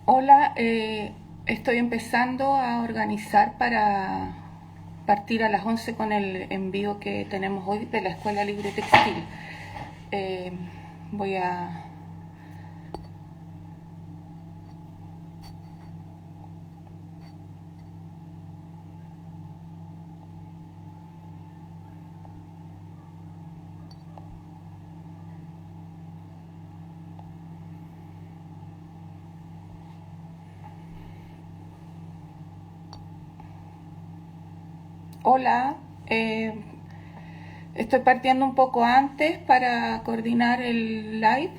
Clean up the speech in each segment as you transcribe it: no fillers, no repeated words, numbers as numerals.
Hola, estoy empezando a organizar para partir a las 11 con el envío que tenemos hoy de la Escuela Libre Textil. Eh, voy a... Hola, estoy partiendo un poco antes para coordinar el live.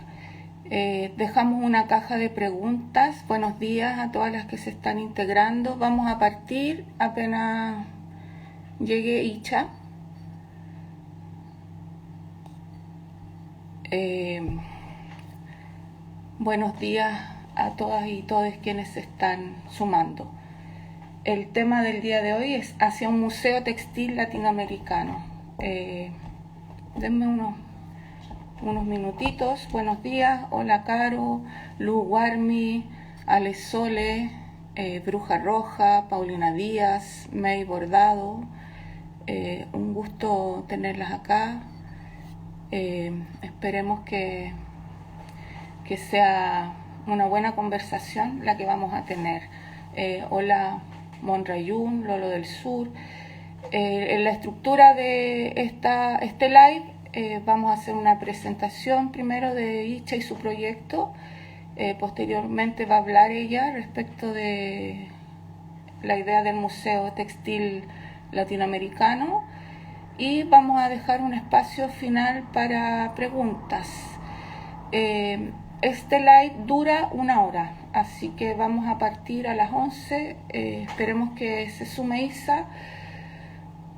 Dejamos una caja de preguntas. Buenos días a todas las que se están integrando. Vamos a partir apenas llegue Icha. Eh, Buenos días a todas y todos quienes se están sumando. El tema del día de hoy es hacia un museo textil latinoamericano. Denme unos minutitos. Buenos días. Hola Caro, Lu Guarmi, Ale Sole, Bruja Roja, Paulina Díaz, May Bordado. Un gusto tenerlas acá. Esperemos que sea una buena conversación la que vamos a tener. Hola Monrayún, Lolo del Sur. En la estructura de este live vamos a hacer una presentación primero de Icha y su proyecto. Posteriormente va a hablar ella respecto de la idea del Museo Textil Latinoamericano y vamos a dejar un espacio final para preguntas. Este live dura 1 hora, así que vamos a partir a las 11. Esperemos que se sume Isa.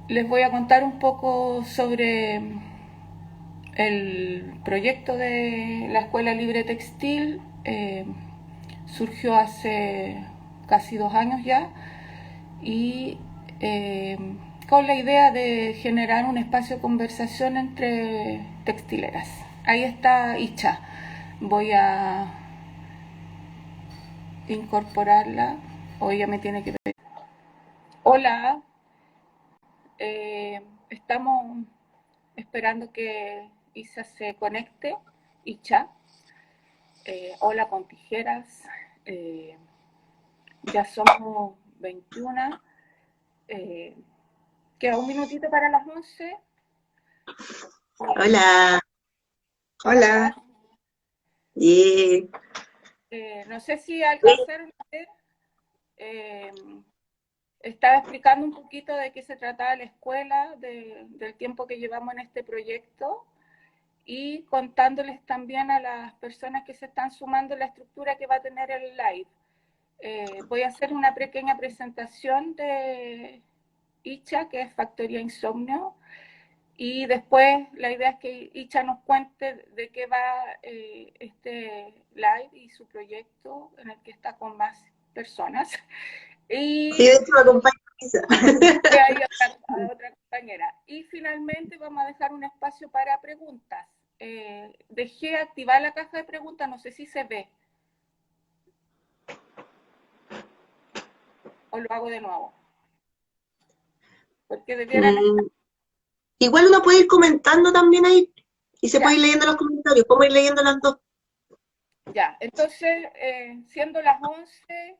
Les voy a contar un poco sobre el proyecto de la Escuela Libre Textil. Surgió hace casi 2 años ya y con la idea de generar un espacio de conversación entre textileras. Ahí está Icha. Voy a incorporarla o ella me tiene que ver. Hola, estamos esperando que Isa se conecte. Icha, hola con tijeras. Eh, ya somos 21. Eh, Queda un minutito para las 11. Hola, ¿Cómo estás? hola. Y No sé si alcanzaron a ver. eh, Estaba explicando un poquito de qué se trataba la escuela, del tiempo que llevamos en este proyecto y contándoles también a las personas que se están sumando la estructura que va a tener el live. Voy a hacer una pequeña presentación de Icha, que es Factoría Insomnio, y después la idea es que Icha nos cuente de qué va este live y su proyecto en el que está con más personas. sí, de Y hecho me acompaña Lisa. hay otra compañera. Y finalmente vamos a dejar un espacio para preguntas. Dejé activar la caja de preguntas, no sé si se ve o lo hago de nuevo, porque debieran estar Mm, igual uno puede ir comentando también ahí y se puede ya. ir leyendo los comentarios. Podemos ir leyendo las dos. Ya, entonces, siendo las 11,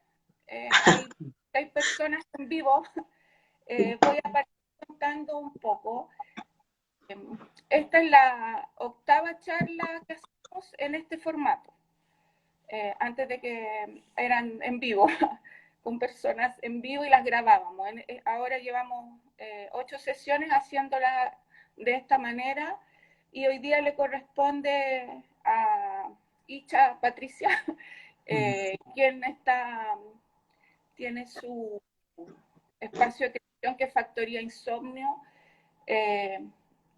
hay personas en vivo. Voy a partir contando un poco. Eh, Esta es la octava charla que hacemos en este formato. Antes de que eran en vivo, con personas en vivo y las grabábamos. Ahora llevamos 8 sesiones haciéndolas de esta manera y hoy día le corresponde a Icha Patricia, quien tiene su espacio de creación que es Factoría Insomnio. eh,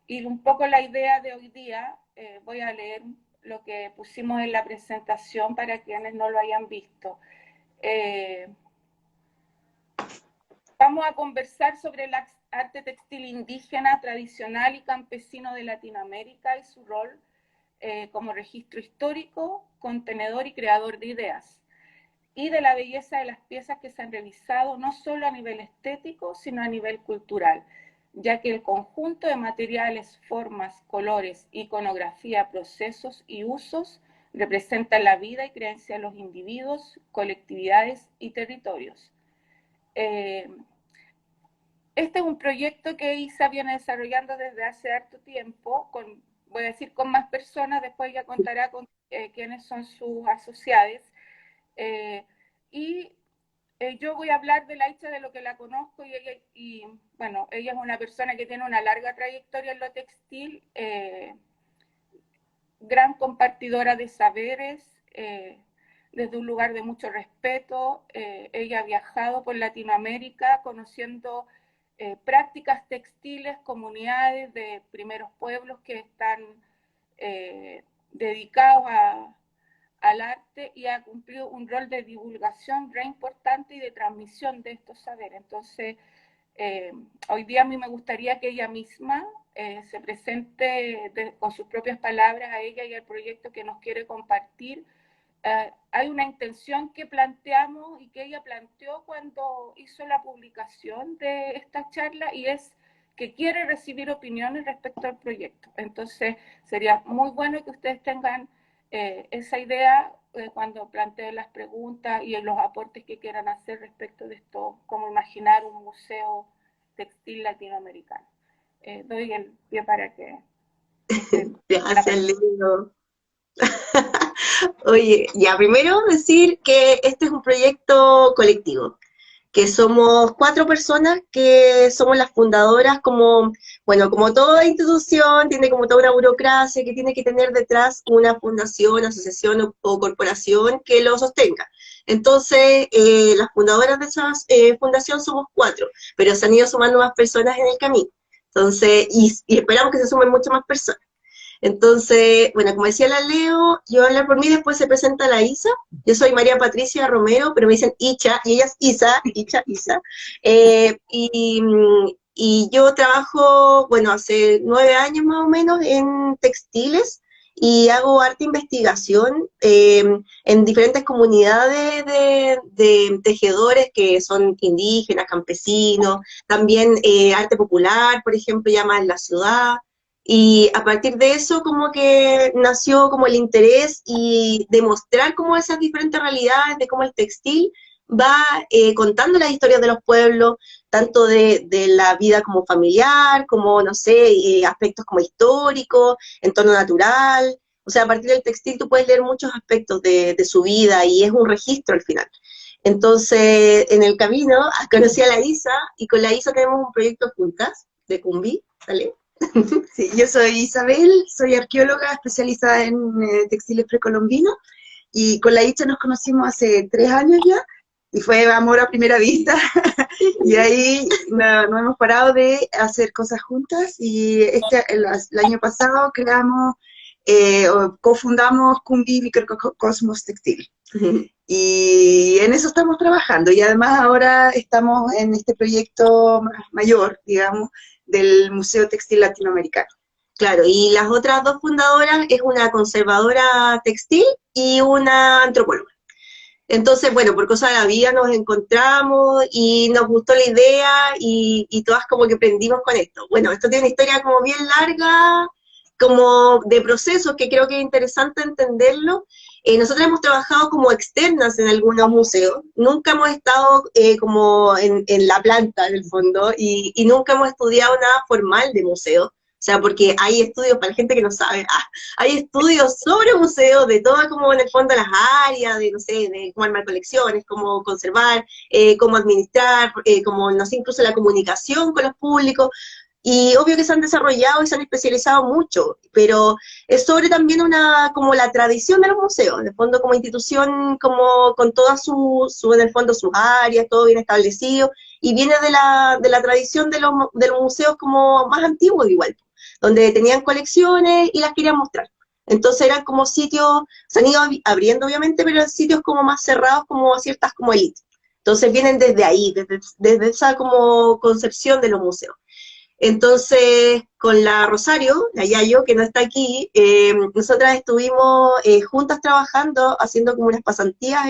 y un poco la idea de hoy día, voy a leer lo que pusimos en la presentación para quienes no lo hayan visto. Eh, Vamos a conversar sobre el arte textil indígena, tradicional y campesino de Latinoamérica y su rol como registro histórico, contenedor y creador de ideas. y de la belleza de las piezas que se han realizado, no solo a nivel estético, sino a nivel cultural, ya que el conjunto de materiales, formas, colores, iconografía, procesos y usos representan la vida y creencia de los individuos, colectividades y territorios. Este es un proyecto que ISA viene desarrollando desde hace harto tiempo, voy a decir con más personas, después ya contará con quiénes son sus asociados. Y yo voy a hablar de la Isa de lo que la conozco y bueno, ella es una persona que tiene una larga trayectoria en lo textil, gran compartidora de saberes, desde un lugar de mucho respeto. Ella ha viajado por Latinoamérica conociendo prácticas textiles, comunidades de primeros pueblos que están dedicados al arte, y ha cumplido un rol de divulgación re importante y de transmisión de estos saberes. Entonces, hoy día a mí me gustaría que ella misma se presente con sus propias palabras a ella y al proyecto que nos quiere compartir. Hay una intención que planteamos y que ella planteó cuando hizo la publicación de esta charla, y es que quiere recibir opiniones respecto al proyecto. Entonces, sería muy bueno que ustedes tengan esa idea cuando planteen las preguntas y los aportes que quieran hacer respecto de esto, cómo imaginar un museo textil latinoamericano. Doy el pie para que... Gracias, Leo. Oye, ya primero decir que este es un proyecto colectivo, que somos 4 personas que somos las fundadoras, como, bueno, como toda institución, tiene como toda una burocracia que tiene que tener detrás una fundación, asociación o corporación que lo sostenga. Entonces, las fundadoras de esa fundación somos 4, pero se han ido sumando más personas en el camino. Entonces, y esperamos que se sumen muchas más personas. Entonces, bueno, como decía la Leo, yo voy a hablar por mí, después se presenta la Isa. Yo soy María Patricia Romero, pero me dicen Icha, y ella es Isa, Icha, Isa. Y yo trabajo, bueno, hace 9 años más o menos en textiles, y hago arte investigación en diferentes comunidades de tejedores que son indígenas, campesinos, también arte popular, por ejemplo, ya más en la ciudad. Y a partir de eso como que nació como el interés y demostrar cómo esas diferentes realidades de cómo el textil va contando las historias de los pueblos, tanto de la vida como familiar, como, no sé, aspectos como históricos, entorno natural. O sea, a partir del textil tú puedes leer muchos aspectos de su vida y es un registro al final. Entonces, en el camino conocí a la Isa, y con la Isa tenemos un proyecto juntas, de Cumbi, ¿sale? Sí, yo soy Isabel, soy arqueóloga especializada en textiles precolombinos, y con la Icha nos conocimos hace 3 años ya, y fue amor a primera vista, y ahí no hemos parado de hacer cosas juntas, y el año pasado creamos, cofundamos Cumbi Microcosmos Textil. Y en eso estamos trabajando, y además ahora estamos en este proyecto mayor, digamos, del Museo Textil Latinoamericano. Claro, y las otras 2 fundadoras es una conservadora textil y una antropóloga. Entonces, bueno, por cosas de la vida nos encontramos y nos gustó la idea y todas como que prendimos con esto. Bueno, esto tiene una historia como bien larga, como de procesos, que creo que es interesante entenderlo. Nosotros hemos trabajado como externas en algunos museos, nunca hemos estado como en la planta, en el fondo, y nunca hemos estudiado nada formal de museo. O sea, porque hay estudios, para la gente que no sabe, hay estudios sobre museos, de todas como en el fondo las áreas, de, no sé, de cómo armar colecciones, cómo conservar, cómo administrar, como, no sé, incluso la comunicación con los públicos. Y obvio que se han desarrollado y se han especializado mucho, pero es sobre también como la tradición de los museos, en el fondo como institución, como con todas en el fondo sus áreas, todo bien establecido, y viene de la tradición de los museos como más antiguos igual, donde tenían colecciones y las querían mostrar. Entonces eran como sitios, se han ido abriendo obviamente, pero sitios como más cerrados, como ciertas como élites. Entonces vienen desde ahí, desde esa como concepción de los museos. Entonces, con la Rosario, la Yayo, que no está aquí, nosotras estuvimos juntas trabajando, haciendo como unas pasantías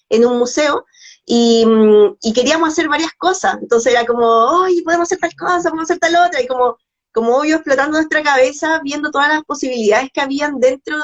en un museo, y queríamos hacer varias cosas, entonces era como, oye, podemos hacer tal cosa, podemos hacer tal otra, y como obvio explotando nuestra cabeza, viendo todas las posibilidades que habían dentro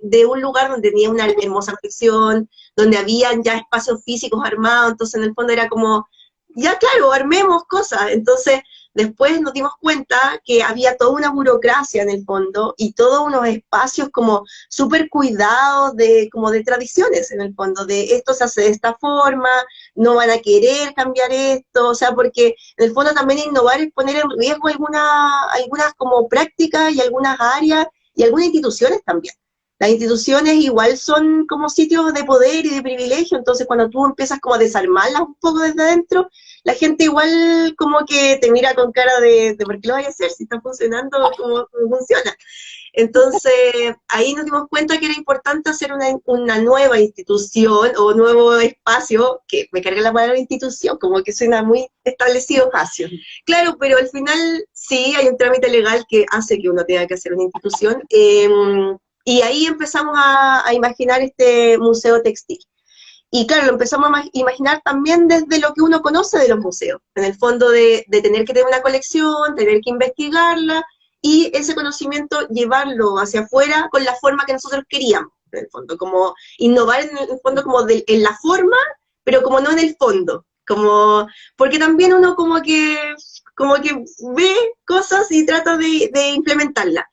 de un lugar donde tenía una hermosa colección, donde habían ya espacios físicos armados, entonces en el fondo era como, ya claro, armemos cosas, entonces después nos dimos cuenta que había toda una burocracia en el fondo y todos unos espacios como súper cuidados como de tradiciones en el fondo, de esto se hace de esta forma, no van a querer cambiar esto, o sea, porque en el fondo también innovar es poner en riesgo algunas como prácticas y algunas áreas y algunas instituciones también. Las instituciones igual son como sitios de poder y de privilegio, entonces cuando tú empiezas como a desarmarlas un poco desde adentro, la gente igual como que te mira con cara de ¿por qué lo vas a hacer si está funcionando como funciona? Entonces, ahí nos dimos cuenta que era importante hacer una nueva institución o nuevo espacio, que me carga la palabra institución, como que suena muy establecido. Espacio. Claro, pero al final sí hay un trámite legal que hace que uno tenga que hacer una institución, y ahí empezamos a imaginar este museo textil. Y claro, lo empezamos a imaginar también desde lo que uno conoce de los museos, en el fondo de tener que tener una colección, tener que investigarla, y ese conocimiento llevarlo hacia afuera con la forma que nosotros queríamos, en el fondo, como innovar en el fondo como en la forma, pero como no en el fondo, porque también uno como que ve cosas y trata de implementarlas.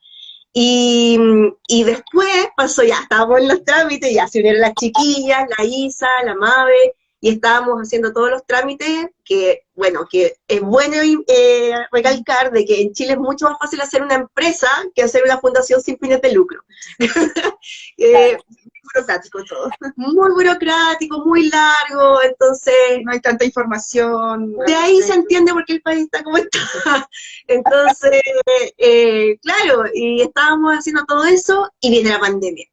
Y después pasó, ya estábamos en los trámites, ya se unieron las chiquillas, la Isa, la Mabe, y estábamos haciendo todos los trámites, que bueno, que es bueno recalcar de que en Chile es mucho más fácil hacer una empresa que hacer una fundación sin fines de lucro. Burocrático todo. Muy burocrático, muy largo, entonces No hay tanta información. de ahí se entiende por qué el país está como está. Entonces, claro, y estábamos haciendo todo eso y viene la pandemia.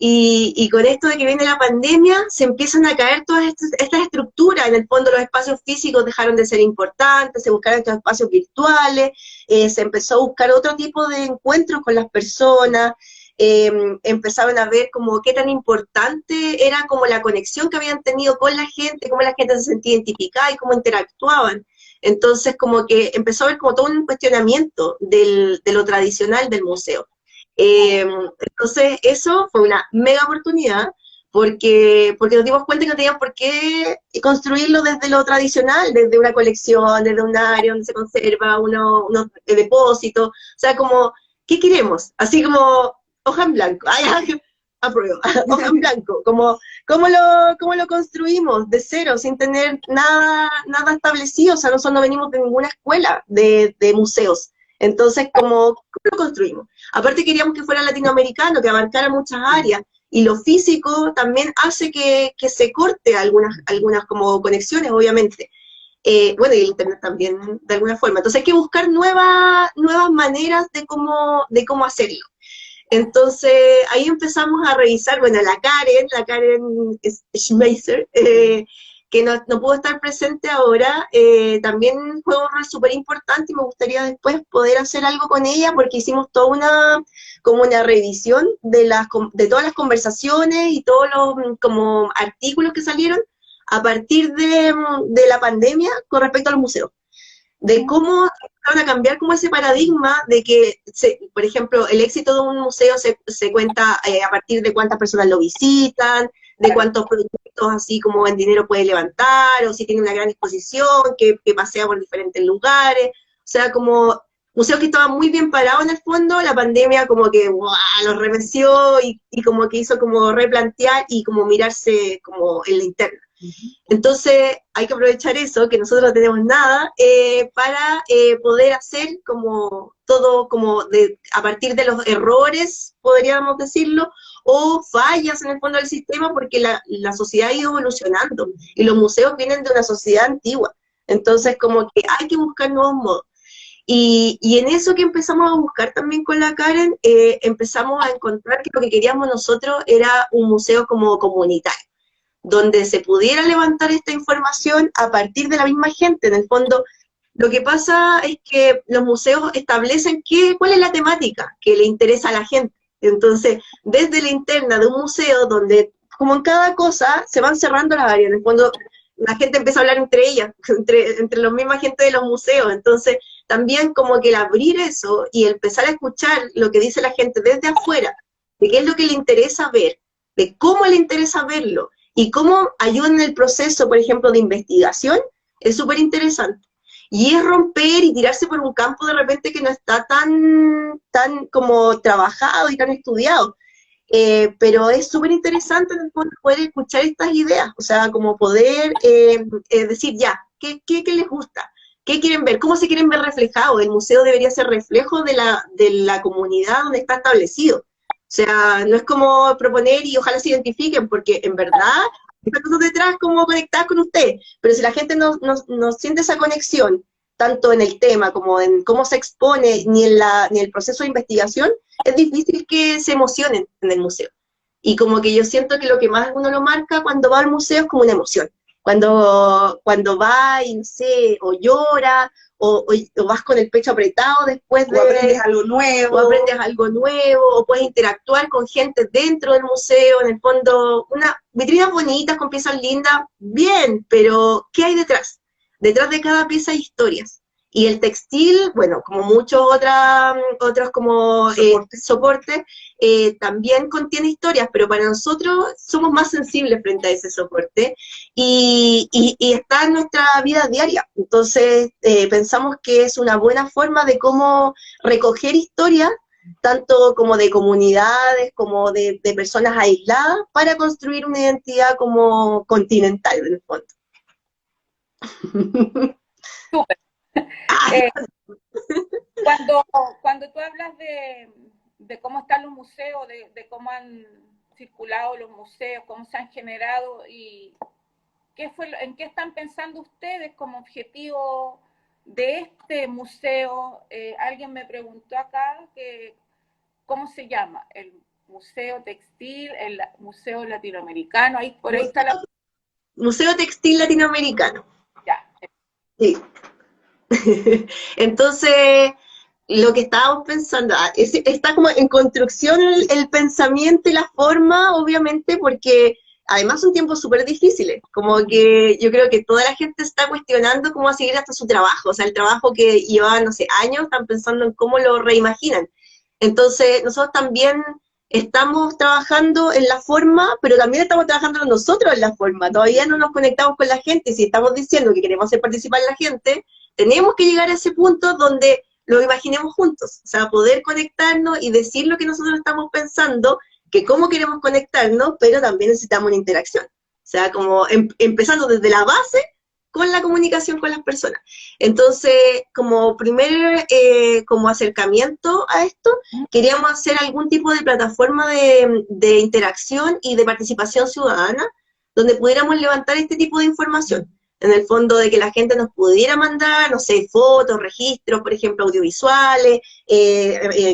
Y con esto de que viene la pandemia, se empiezan a caer todas estas estructuras. En el fondo, los espacios físicos dejaron de ser importantes, se buscaron estos espacios virtuales, se empezó a buscar otro tipo de encuentros con las personas, empezaron a ver como qué tan importante era como la conexión que habían tenido con la gente, cómo la gente se sentía identificada y cómo interactuaban. Entonces, como que empezó a haber como todo un cuestionamiento de lo tradicional del museo. Entonces, eso fue una mega oportunidad, porque nos dimos cuenta que no teníamos por qué construirlo desde lo tradicional, desde una colección, desde un área donde se conserva unos depósitos, o sea, como, ¿qué queremos? Así como hoja en blanco, ay, apruebo, hoja en blanco, ¿cómo lo construimos de cero, sin tener nada establecido? O sea, nosotros no venimos de ninguna escuela de museos. Entonces, ¿cómo lo construimos? Aparte queríamos que fuera latinoamericano, que abarcara muchas áreas, y lo físico también hace que se corte algunas como conexiones, obviamente. Bueno, y el internet también, de alguna forma. Entonces hay que buscar nuevas maneras de cómo hacerlo. Entonces, ahí empezamos a revisar, bueno, la Karen Schmeiser, que no pudo estar presente ahora, también fue un rol súper importante y me gustaría después poder hacer algo con ella porque hicimos toda como una revisión de todas las conversaciones y todos los como artículos que salieron a partir de la pandemia con respecto a los museos. De cómo van a cambiar como ese paradigma de que, por ejemplo, el éxito de un museo se cuenta a partir de cuántas personas lo visitan, de cuántos proyectos así como en dinero puede levantar, o si tiene una gran exposición, que pasea por diferentes lugares, o sea, como museos que estaban muy bien parados en el fondo, la pandemia como que los remeció y como que hizo como replantear y como mirarse como en la interna. Entonces hay que aprovechar eso, que nosotros no tenemos nada, para poder hacer como todo como a partir de los errores, podríamos decirlo, o fallas en el fondo del sistema, porque la sociedad ha ido evolucionando, y los museos vienen de una sociedad antigua, entonces como que hay que buscar nuevos modos. Y en eso que empezamos a buscar también con la Karen, empezamos a encontrar que lo que queríamos nosotros era un museo como comunitario, donde se pudiera levantar esta información a partir de la misma gente. En el fondo, lo que pasa es que los museos establecen cuál es la temática que le interesa a la gente. Entonces, desde la interna de un museo, donde como en cada cosa, se van cerrando las áreas. Cuando la gente empieza a hablar entre ellas, entre la misma gente de los museos. Entonces, también como que el abrir eso y empezar a escuchar lo que dice la gente desde afuera, de qué es lo que le interesa ver, de cómo le interesa verlo, y cómo ayuda en el proceso, por ejemplo, de investigación, es súper interesante. Y es romper y tirarse por un campo de repente que no está tan como trabajado y tan estudiado. Pero es súper interesante en el fondo poder escuchar estas ideas, o sea, como poder decir ya, ¿qué les gusta? ¿Qué quieren ver? ¿Cómo se quieren ver reflejados? El museo debería ser reflejo de la comunidad donde está establecido. O sea, no es como proponer y ojalá se identifiquen, porque en verdad están cosas detrás como conectadas con usted, pero si la gente no siente esa conexión, tanto en el tema como en cómo se expone, ni en el proceso de investigación, es difícil que se emocionen en el museo. Y como que yo siento que lo que más uno lo marca cuando va al museo es como una emoción. Cuando va y no sé, o llora, o vas con el pecho apretado después de... O aprendes algo nuevo. O aprendes algo nuevo, o puedes interactuar con gente dentro del museo, en el fondo, unas vitrinas bonitas con piezas lindas, bien, pero ¿qué hay detrás? Detrás de cada pieza hay historias. Y el textil, bueno, como muchos otros como soportes, también contiene historias, pero para nosotros somos más sensibles frente a ese soporte y está en nuestra vida diaria. Entonces, pensamos que es una buena forma de cómo recoger historias, tanto como de comunidades, como de personas aisladas, para construir una identidad como continental, en el fondo. Súper. Eh, cuando tú hablas de cómo están los museos, de cómo han circulado los museos, cómo se han generado y en qué están pensando ustedes como objetivo de este museo, alguien me preguntó acá que cómo se llama, el Museo Textil, el Museo Latinoamericano, ahí por ahí está la... Museo Textil Latinoamericano. Ya. Sí. Entonces, lo que estábamos pensando, está como en construcción el pensamiento y la forma, obviamente, porque además son tiempos súper difíciles, como que yo creo que toda la gente está cuestionando cómo va a seguir hasta su trabajo, o sea, el trabajo que llevaban, no sé, años, están pensando en cómo lo reimaginan. Entonces, nosotros también estamos trabajando en la forma, pero también estamos trabajando nosotros en la forma, todavía no nos conectamos con la gente, si estamos diciendo que queremos hacer participar a la gente, tenemos que llegar a ese punto donde lo imaginemos juntos, o sea, poder conectarnos y decir lo que nosotros estamos pensando, que cómo queremos conectarnos, pero también necesitamos una interacción. O sea, como empezando desde la base con la comunicación con las personas. Entonces, como primer como acercamiento a esto, queríamos hacer algún tipo de plataforma de interacción y de participación ciudadana, donde pudiéramos levantar este tipo de información. En el fondo de que la gente nos pudiera mandar, no sé, fotos, registros, por ejemplo, audiovisuales,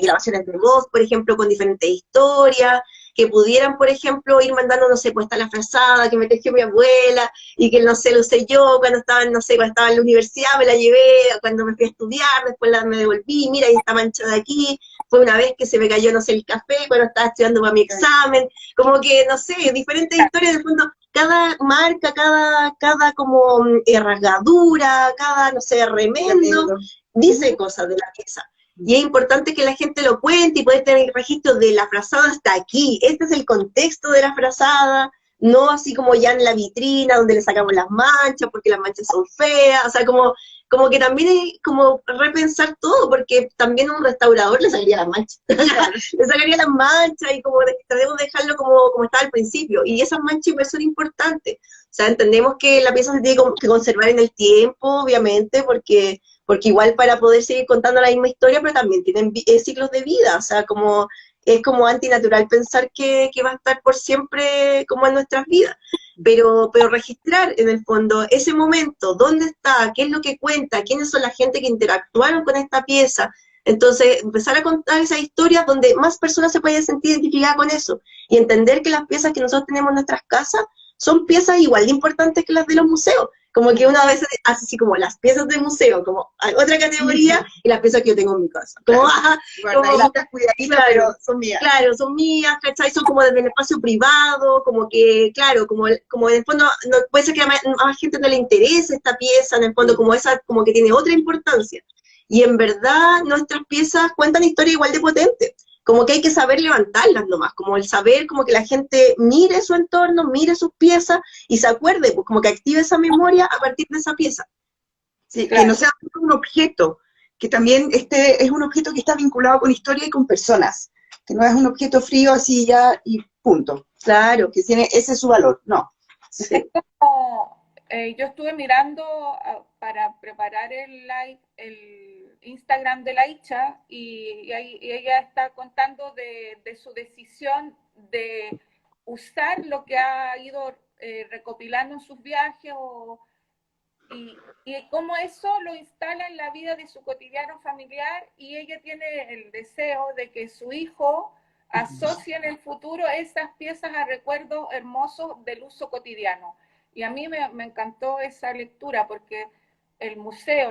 grabaciones de voz, por ejemplo, con diferentes historias, que pudieran, por ejemplo, ir mandando, no sé, pues está la frazada que me tejió mi abuela, y que, no sé, lo usé yo cuando estaba, no sé, cuando estaba en la universidad, me la llevé, cuando me fui a estudiar, después me devolví, mira, y esta mancha de aquí, fue una vez que se me cayó, no sé, el café, cuando estaba estudiando para mi examen, como que, no sé, diferentes historias, de fondo, cada marca, cada como rasgadura, cada, no sé, remendo, dice cosas de la pieza. Y es importante que la gente lo cuente y poder tener registro de la frazada hasta aquí. Este es el contexto de la frazada, no así como ya en la vitrina donde le sacamos las manchas porque las manchas son feas, o sea, como que también es como repensar todo, porque también a un restaurador le sacaría las manchas, le sacaría las manchas y como debemos dejarlo como estaba al principio, y esas manchas igual son importantes, o sea, entendemos que la pieza se tiene que conservar en el tiempo, obviamente, porque igual para poder seguir contando la misma historia, pero también tienen ciclos de vida, o sea, es como antinatural pensar que va a estar por siempre como en nuestras vidas, pero registrar en el fondo ese momento, dónde está, qué es lo que cuenta, quiénes son la gente que interactuaron con esta pieza, entonces empezar a contar esas historias donde más personas se pueden sentir identificadas con eso, y entender que las piezas que nosotros tenemos en nuestras casas son piezas igual de importantes que las de los museos. Como que uno a veces hace así como las piezas del museo, como hay otra categoría, y las piezas que yo tengo en mi casa. Como, Guardaditas, cuidaditas, claro, pero son mías. claro, son mías, ¿cachai? Son como desde el espacio privado, como que, claro, como en el fondo, no, puede ser que a más gente no le interese esta pieza, en el fondo, como esa, como que tiene otra importancia. Y en verdad, nuestras piezas cuentan historias igual de potentes. Como que hay que saber levantarlas nomás, como el saber, como que la gente mire su entorno, mire sus piezas y se acuerde, pues como que active esa memoria a partir de esa pieza. Sí, Claro. que no sea un objeto, que también es un objeto que está vinculado con historia y con personas, que no es un objeto frío así ya y punto. Claro, Que tiene ese es su valor, no. sí. Yo estuve mirando para preparar el live, el Instagram de la Icha, y ella está contando de su decisión de usar lo que ha ido recopilando en sus viajes y cómo eso lo instala en la vida de su cotidiano familiar, y ella tiene el deseo de que su hijo asocie en el futuro esas piezas a recuerdos hermosos del uso cotidiano. Y a mí me encantó esa lectura porque el museo,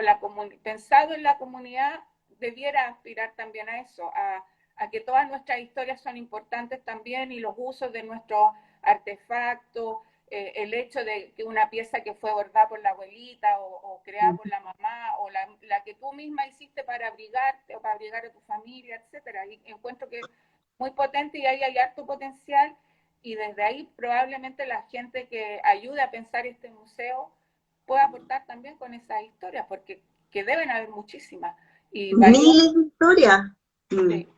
pensado en la comunidad, debiera aspirar también a eso, a que todas nuestras historias son importantes también y los usos de nuestros artefactos, el hecho de que una pieza que fue bordada por la abuelita o creada por la mamá o la que tú misma hiciste para abrigarte o para abrigar a tu familia, etcétera. Y encuentro que es muy potente y ahí hay harto potencial, y desde ahí probablemente la gente que ayude a pensar este museo pueda aportar también con esas historias, porque que deben haber muchísimas y valiosas. Miles de historias. Mm. Sí.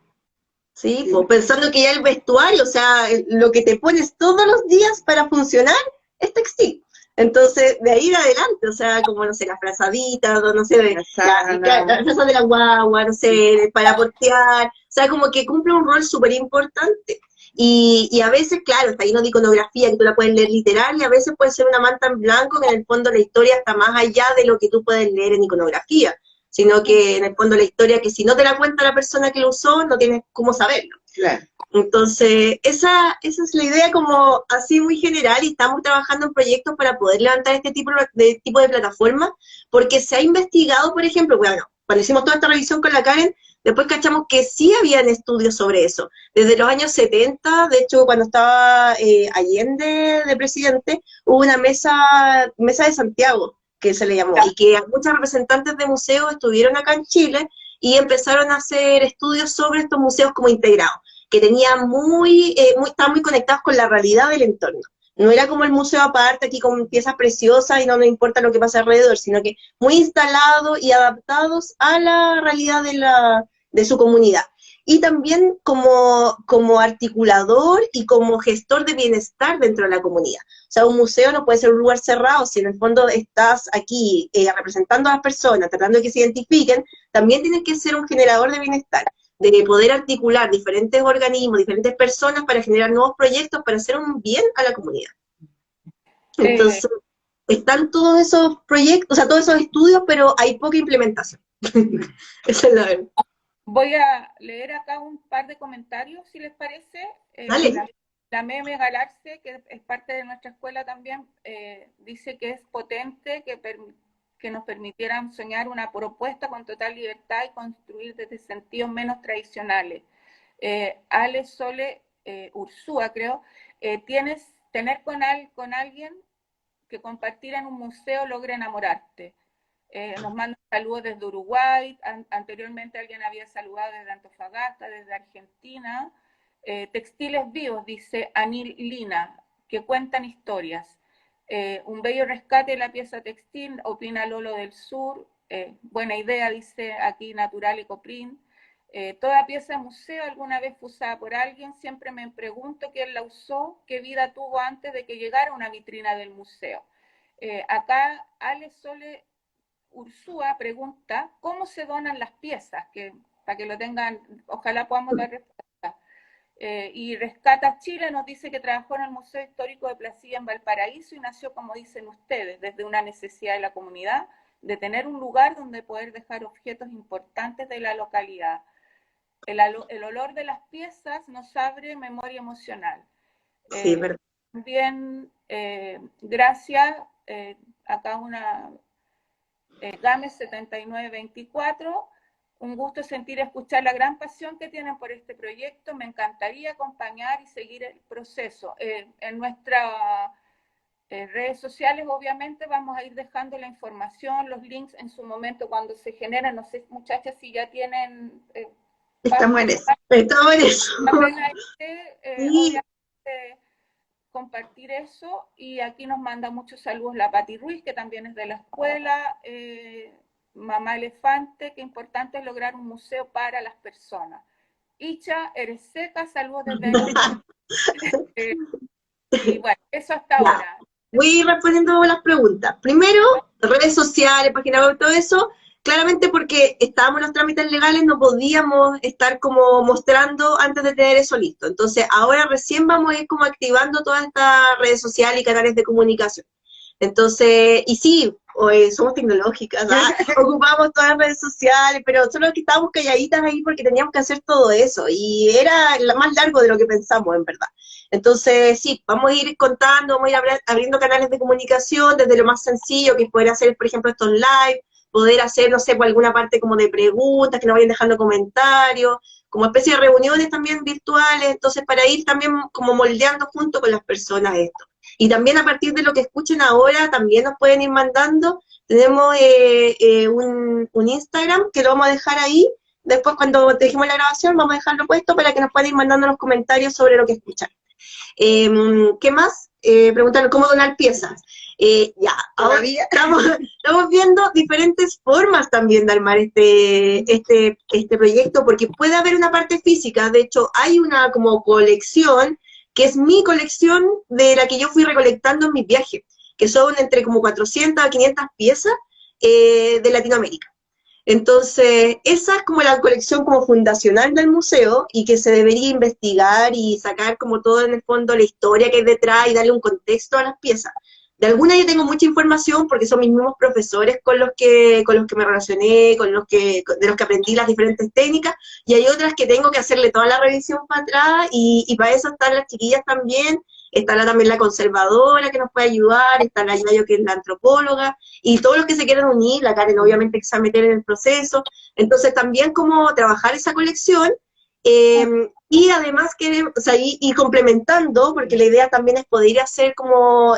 Sí, pues pensando que ya el vestuario, o sea, lo que te pones todos los días para funcionar es textil. Entonces, de ahí en adelante, o sea, como, no sé, las frazaditas, o no sé, La sábana. la fraza de la guagua, no sé, para portear, o sea, como que cumple un rol súper importante. Y a veces, claro, está ahí una iconografía que tú la puedes leer literal, y a veces puede ser una manta en blanco, que en el fondo la historia está más allá de lo que tú puedes leer en iconografía, sino que en el fondo la historia que si no te la cuenta la persona que lo usó, no tienes cómo saberlo. Claro. Entonces, esa es la idea como así muy general, y estamos trabajando en proyectos para poder levantar este tipo de plataformas, porque se ha investigado, por ejemplo, bueno, cuando hicimos toda esta revisión con la Karen, después cachamos que sí habían estudios sobre eso. Desde los años 70, de hecho, cuando estaba Allende de presidente, hubo una mesa de Santiago, que se le llamó, y que muchos representantes de museos estuvieron acá en Chile y empezaron a hacer estudios sobre estos museos como integrados, que tenían estaban muy conectados con la realidad del entorno. No era como el museo aparte, aquí con piezas preciosas y no nos importa lo que pasa alrededor, sino que muy instalados y adaptados a la realidad de su comunidad. Y también como articulador y como gestor de bienestar dentro de la comunidad. O sea, un museo no puede ser un lugar cerrado, si en el fondo estás aquí representando a las personas, tratando de que se identifiquen, también tienes que ser un generador de bienestar, de poder articular diferentes organismos, diferentes personas para generar nuevos proyectos, para hacer un bien a la comunidad. Entonces, están todos esos proyectos, o sea, todos esos estudios, pero hay poca implementación. Esa es la verdad. Voy a leer acá un par de comentarios, si les parece. Dale. La Meme Galarse, que es parte de nuestra escuela también, dice que es potente que nos permitieran soñar una propuesta con total libertad y construir desde sentidos menos tradicionales. Ale Sole Ursúa, creo, tener con alguien que compartir en un museo logra enamorarte. Nos mandan saludos desde Uruguay, anteriormente alguien había saludado desde Antofagasta, desde Argentina. Textiles vivos, dice Anil Lina, que cuentan historias. Un bello rescate de la pieza textil, opina Lolo del Sur. Buena idea, dice aquí Natural Ecoprint. Toda pieza de museo alguna vez fue usada por alguien, siempre me pregunto quién la usó, qué vida tuvo antes de que llegara a una vitrina del museo. Acá Ale Sole Ursúa pregunta, ¿cómo se donan las piezas? Para que lo tengan, ojalá podamos dar respuesta. Y Rescata Chile nos dice que trabajó en el Museo Histórico de Placilla en Valparaíso y nació, como dicen ustedes, desde una necesidad de la comunidad de tener un lugar donde poder dejar objetos importantes de la localidad. El olor de las piezas nos abre memoria emocional. Sí, verdad. también, gracias, acá una Games 7924, un gusto sentir y escuchar la gran pasión que tienen por este proyecto. Me encantaría acompañar y seguir el proceso. En nuestras redes sociales, obviamente, vamos a ir dejando la información, los links en su momento cuando se generen. No sé, muchachas, si ya tienen... Estamos en eso. Estamos en eso. Obviamente, compartir eso, y aquí nos manda muchos saludos la Pati Ruiz, que también es de la escuela, Mamá Elefante, que importante es lograr un museo para las personas. Icha, eres seca, saludos desde y bueno, eso hasta ahora. Voy a ir respondiendo las preguntas. Primero, redes sociales, página web, todo eso. Claramente porque estábamos en los trámites legales, no podíamos estar como mostrando antes de tener eso listo. Entonces, ahora recién vamos a ir como activando todas estas redes sociales y canales de comunicación. Entonces, y sí, somos tecnológicas, ocupamos todas las redes sociales, pero solo que estábamos calladitas ahí porque teníamos que hacer todo eso, y era más largo de lo que pensamos, en verdad. Entonces, sí, vamos a ir contando, vamos a ir abriendo canales de comunicación, desde lo más sencillo, que es poder hacer, por ejemplo, estos live, poder hacer, no sé, por alguna parte como de preguntas, que nos vayan dejando comentarios, como especie de reuniones también virtuales, entonces para ir también como moldeando junto con las personas esto. Y también a partir de lo que escuchen ahora, también nos pueden ir mandando. Tenemos un Instagram que lo vamos a dejar ahí. Después, cuando dejemos la grabación, vamos a dejarlo puesto para que nos puedan ir mandando los comentarios sobre lo que escuchan. ¿Qué más? Preguntaron cómo donar piezas. Ya, ahora estamos viendo diferentes formas también de armar este proyecto, porque puede haber una parte física. De hecho, hay una como colección, que es mi colección de la que yo fui recolectando en mis viajes, que son entre como 400 a 500 piezas de Latinoamérica. Entonces, esa es como la colección como fundacional del museo, y que se debería investigar y sacar como todo en el fondo la historia que hay detrás y darle un contexto a las piezas. De alguna yo tengo mucha información porque son mis mismos profesores con los que me relacioné, de los que aprendí las diferentes técnicas, y hay otras que tengo que hacerle toda la revisión para atrás, y para eso están las chiquillas también. Está también la conservadora que nos puede ayudar, está la Yayo que es la antropóloga, y todos los que se quieran unir, la Karen obviamente que se va a meter en el proceso. Entonces también como trabajar esa colección, y además queremos, o sea, y complementando, porque la idea también es poder ir a hacer como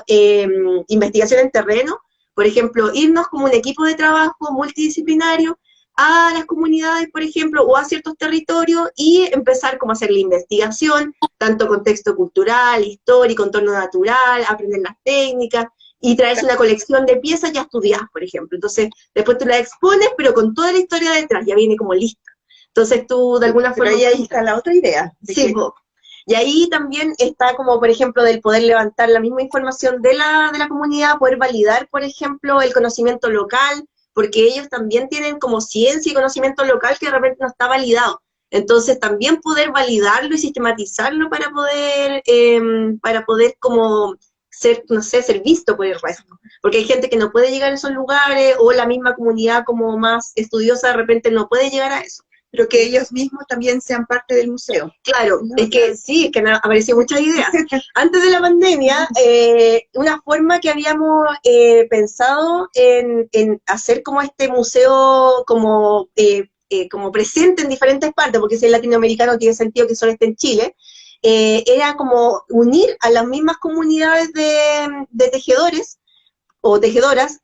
investigación en terreno, por ejemplo, irnos como un equipo de trabajo multidisciplinario a las comunidades, por ejemplo, o a ciertos territorios, y empezar como a hacer la investigación, tanto contexto cultural, histórico, entorno natural, aprender las técnicas, y traerse una colección de piezas ya estudiadas, por ejemplo. Entonces, después tú las expones, pero con toda la historia detrás, ya viene como lista. Entonces tú, de alguna forma... Pero ahí está la otra idea. Sí, y ahí también está como, por ejemplo, del poder levantar la misma información de la comunidad, poder validar, por ejemplo, el conocimiento local, porque ellos también tienen como ciencia y conocimiento local que de repente no está validado. Entonces también poder validarlo y sistematizarlo para poder como ser, no sé, ser visto por el resto. Porque hay gente que no puede llegar a esos lugares, o la misma comunidad como más estudiosa de repente no puede llegar a eso. Pero que ellos mismos también sean parte del museo. Claro, es que sí, es que han aparecido muchas ideas. Antes de la pandemia, una forma que habíamos pensado en hacer como este museo como presente en diferentes partes, porque si es latinoamericano tiene sentido que solo esté en Chile, era como unir a las mismas comunidades de tejedores o tejedoras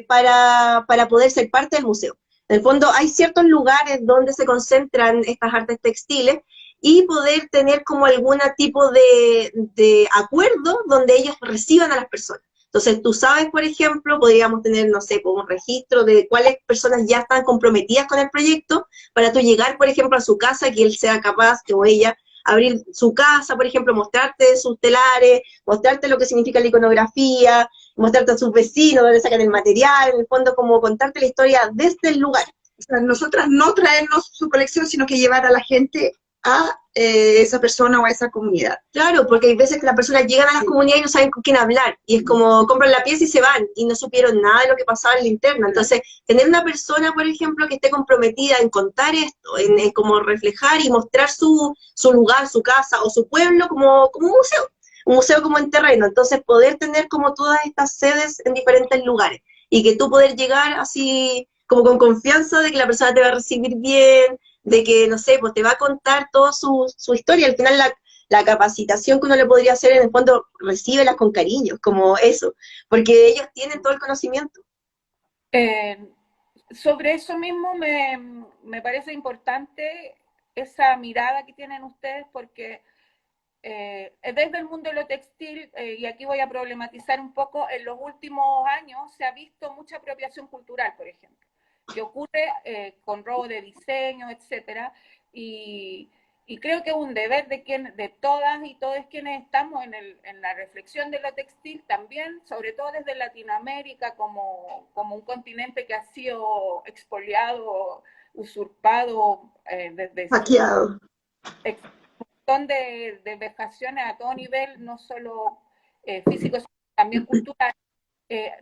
para poder ser parte del museo. En el fondo hay ciertos lugares donde se concentran estas artes textiles, y poder tener como algún tipo de acuerdo donde ellos reciban a las personas. Entonces tú sabes, por ejemplo, podríamos tener, no sé, como un registro de cuáles personas ya están comprometidas con el proyecto, para tú llegar, por ejemplo, a su casa, que él sea capaz, o ella, abrir su casa, por ejemplo, mostrarte sus telares, mostrarte lo que significa la iconografía, mostrarte a sus vecinos, donde sacan el material, en el fondo como contarte la historia desde el lugar. O sea, nosotras no traernos su colección, sino que llevar a la gente a esa persona o a esa comunidad. Claro, porque hay veces que las personas llegan a las comunidades y no saben con quién hablar, y es como compran la pieza y se van, y no supieron nada de lo que pasaba en la interna. Entonces, tener una persona, por ejemplo, que esté comprometida en contar esto, en como reflejar y mostrar su lugar, su casa o su pueblo como un museo. un museo como en terreno, entonces poder tener como todas estas sedes en diferentes lugares, y que tú poder llegar así como con confianza de que la persona te va a recibir bien, de que, no sé, pues te va a contar toda su historia. Al final la capacitación que uno le podría hacer en el fondo, recíbelas con cariño, como eso, porque ellos tienen todo el conocimiento. Sobre eso mismo me parece importante esa mirada que tienen ustedes, porque desde el mundo de lo textil, y aquí voy a problematizar un poco, en los últimos años se ha visto mucha apropiación cultural, por ejemplo, que ocurre con robo de diseño, etcétera, y creo que es un deber de todas y todos quienes estamos en la reflexión de lo textil también, sobre todo desde Latinoamérica como un continente que ha sido expoliado, usurpado, desde Hackeado. de vejaciones a todo nivel, no solo físico, sino también cultural,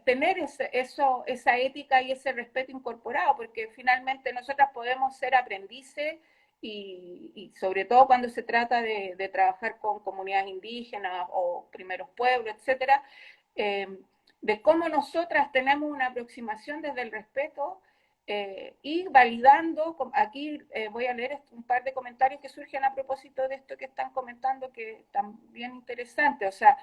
tener esa ética y ese respeto incorporado, porque finalmente nosotras podemos ser aprendices y sobre todo cuando se trata de trabajar con comunidades indígenas o primeros pueblos, etcétera, de cómo nosotras tenemos una aproximación desde el respeto y validando. Aquí voy a leer un par de comentarios que surgen a propósito de esto que están comentando, que están bien interesantes. O sea,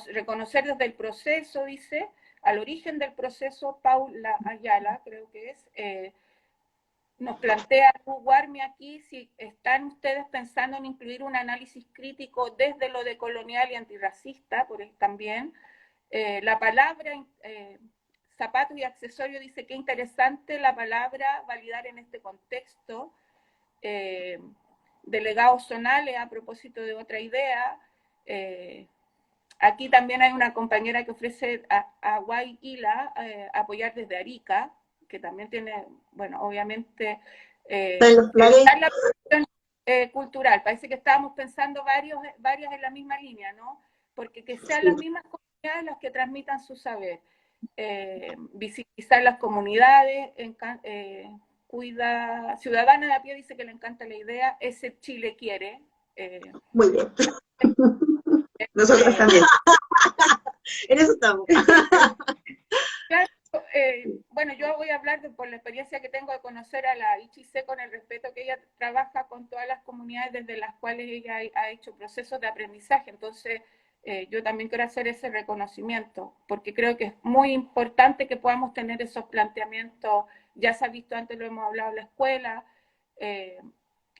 reconocer desde el proceso, dice, al origen del proceso. Paula Ayala, creo que es, nos plantea Guarmi aquí si están ustedes pensando en incluir un análisis crítico desde lo decolonial y antirracista, también. La palabra zapatos y accesorios, dice que interesante la palabra validar en este contexto. Delegados zonales, a propósito de otra idea. Aquí también hay una compañera que ofrece a Guayquila apoyar desde Arica, que también tiene, bueno, obviamente, la producción cultural. Parece que estábamos pensando varias en la misma línea, ¿no? Porque que sean las mismas comunidades las que transmitan su saber. Visibilizar las comunidades, Ciudadana de a pie dice que le encanta la idea, ese Chile quiere. Muy bien. Nosotros también. En eso estamos. Claro, bueno, yo voy a hablar por la experiencia que tengo de conocer a la Ichise, con el respeto que ella trabaja con todas las comunidades desde las cuales ella ha hecho procesos de aprendizaje. Entonces, yo también quiero hacer ese reconocimiento, porque creo que es muy importante que podamos tener esos planteamientos. Ya se ha visto antes, lo hemos hablado en la escuela,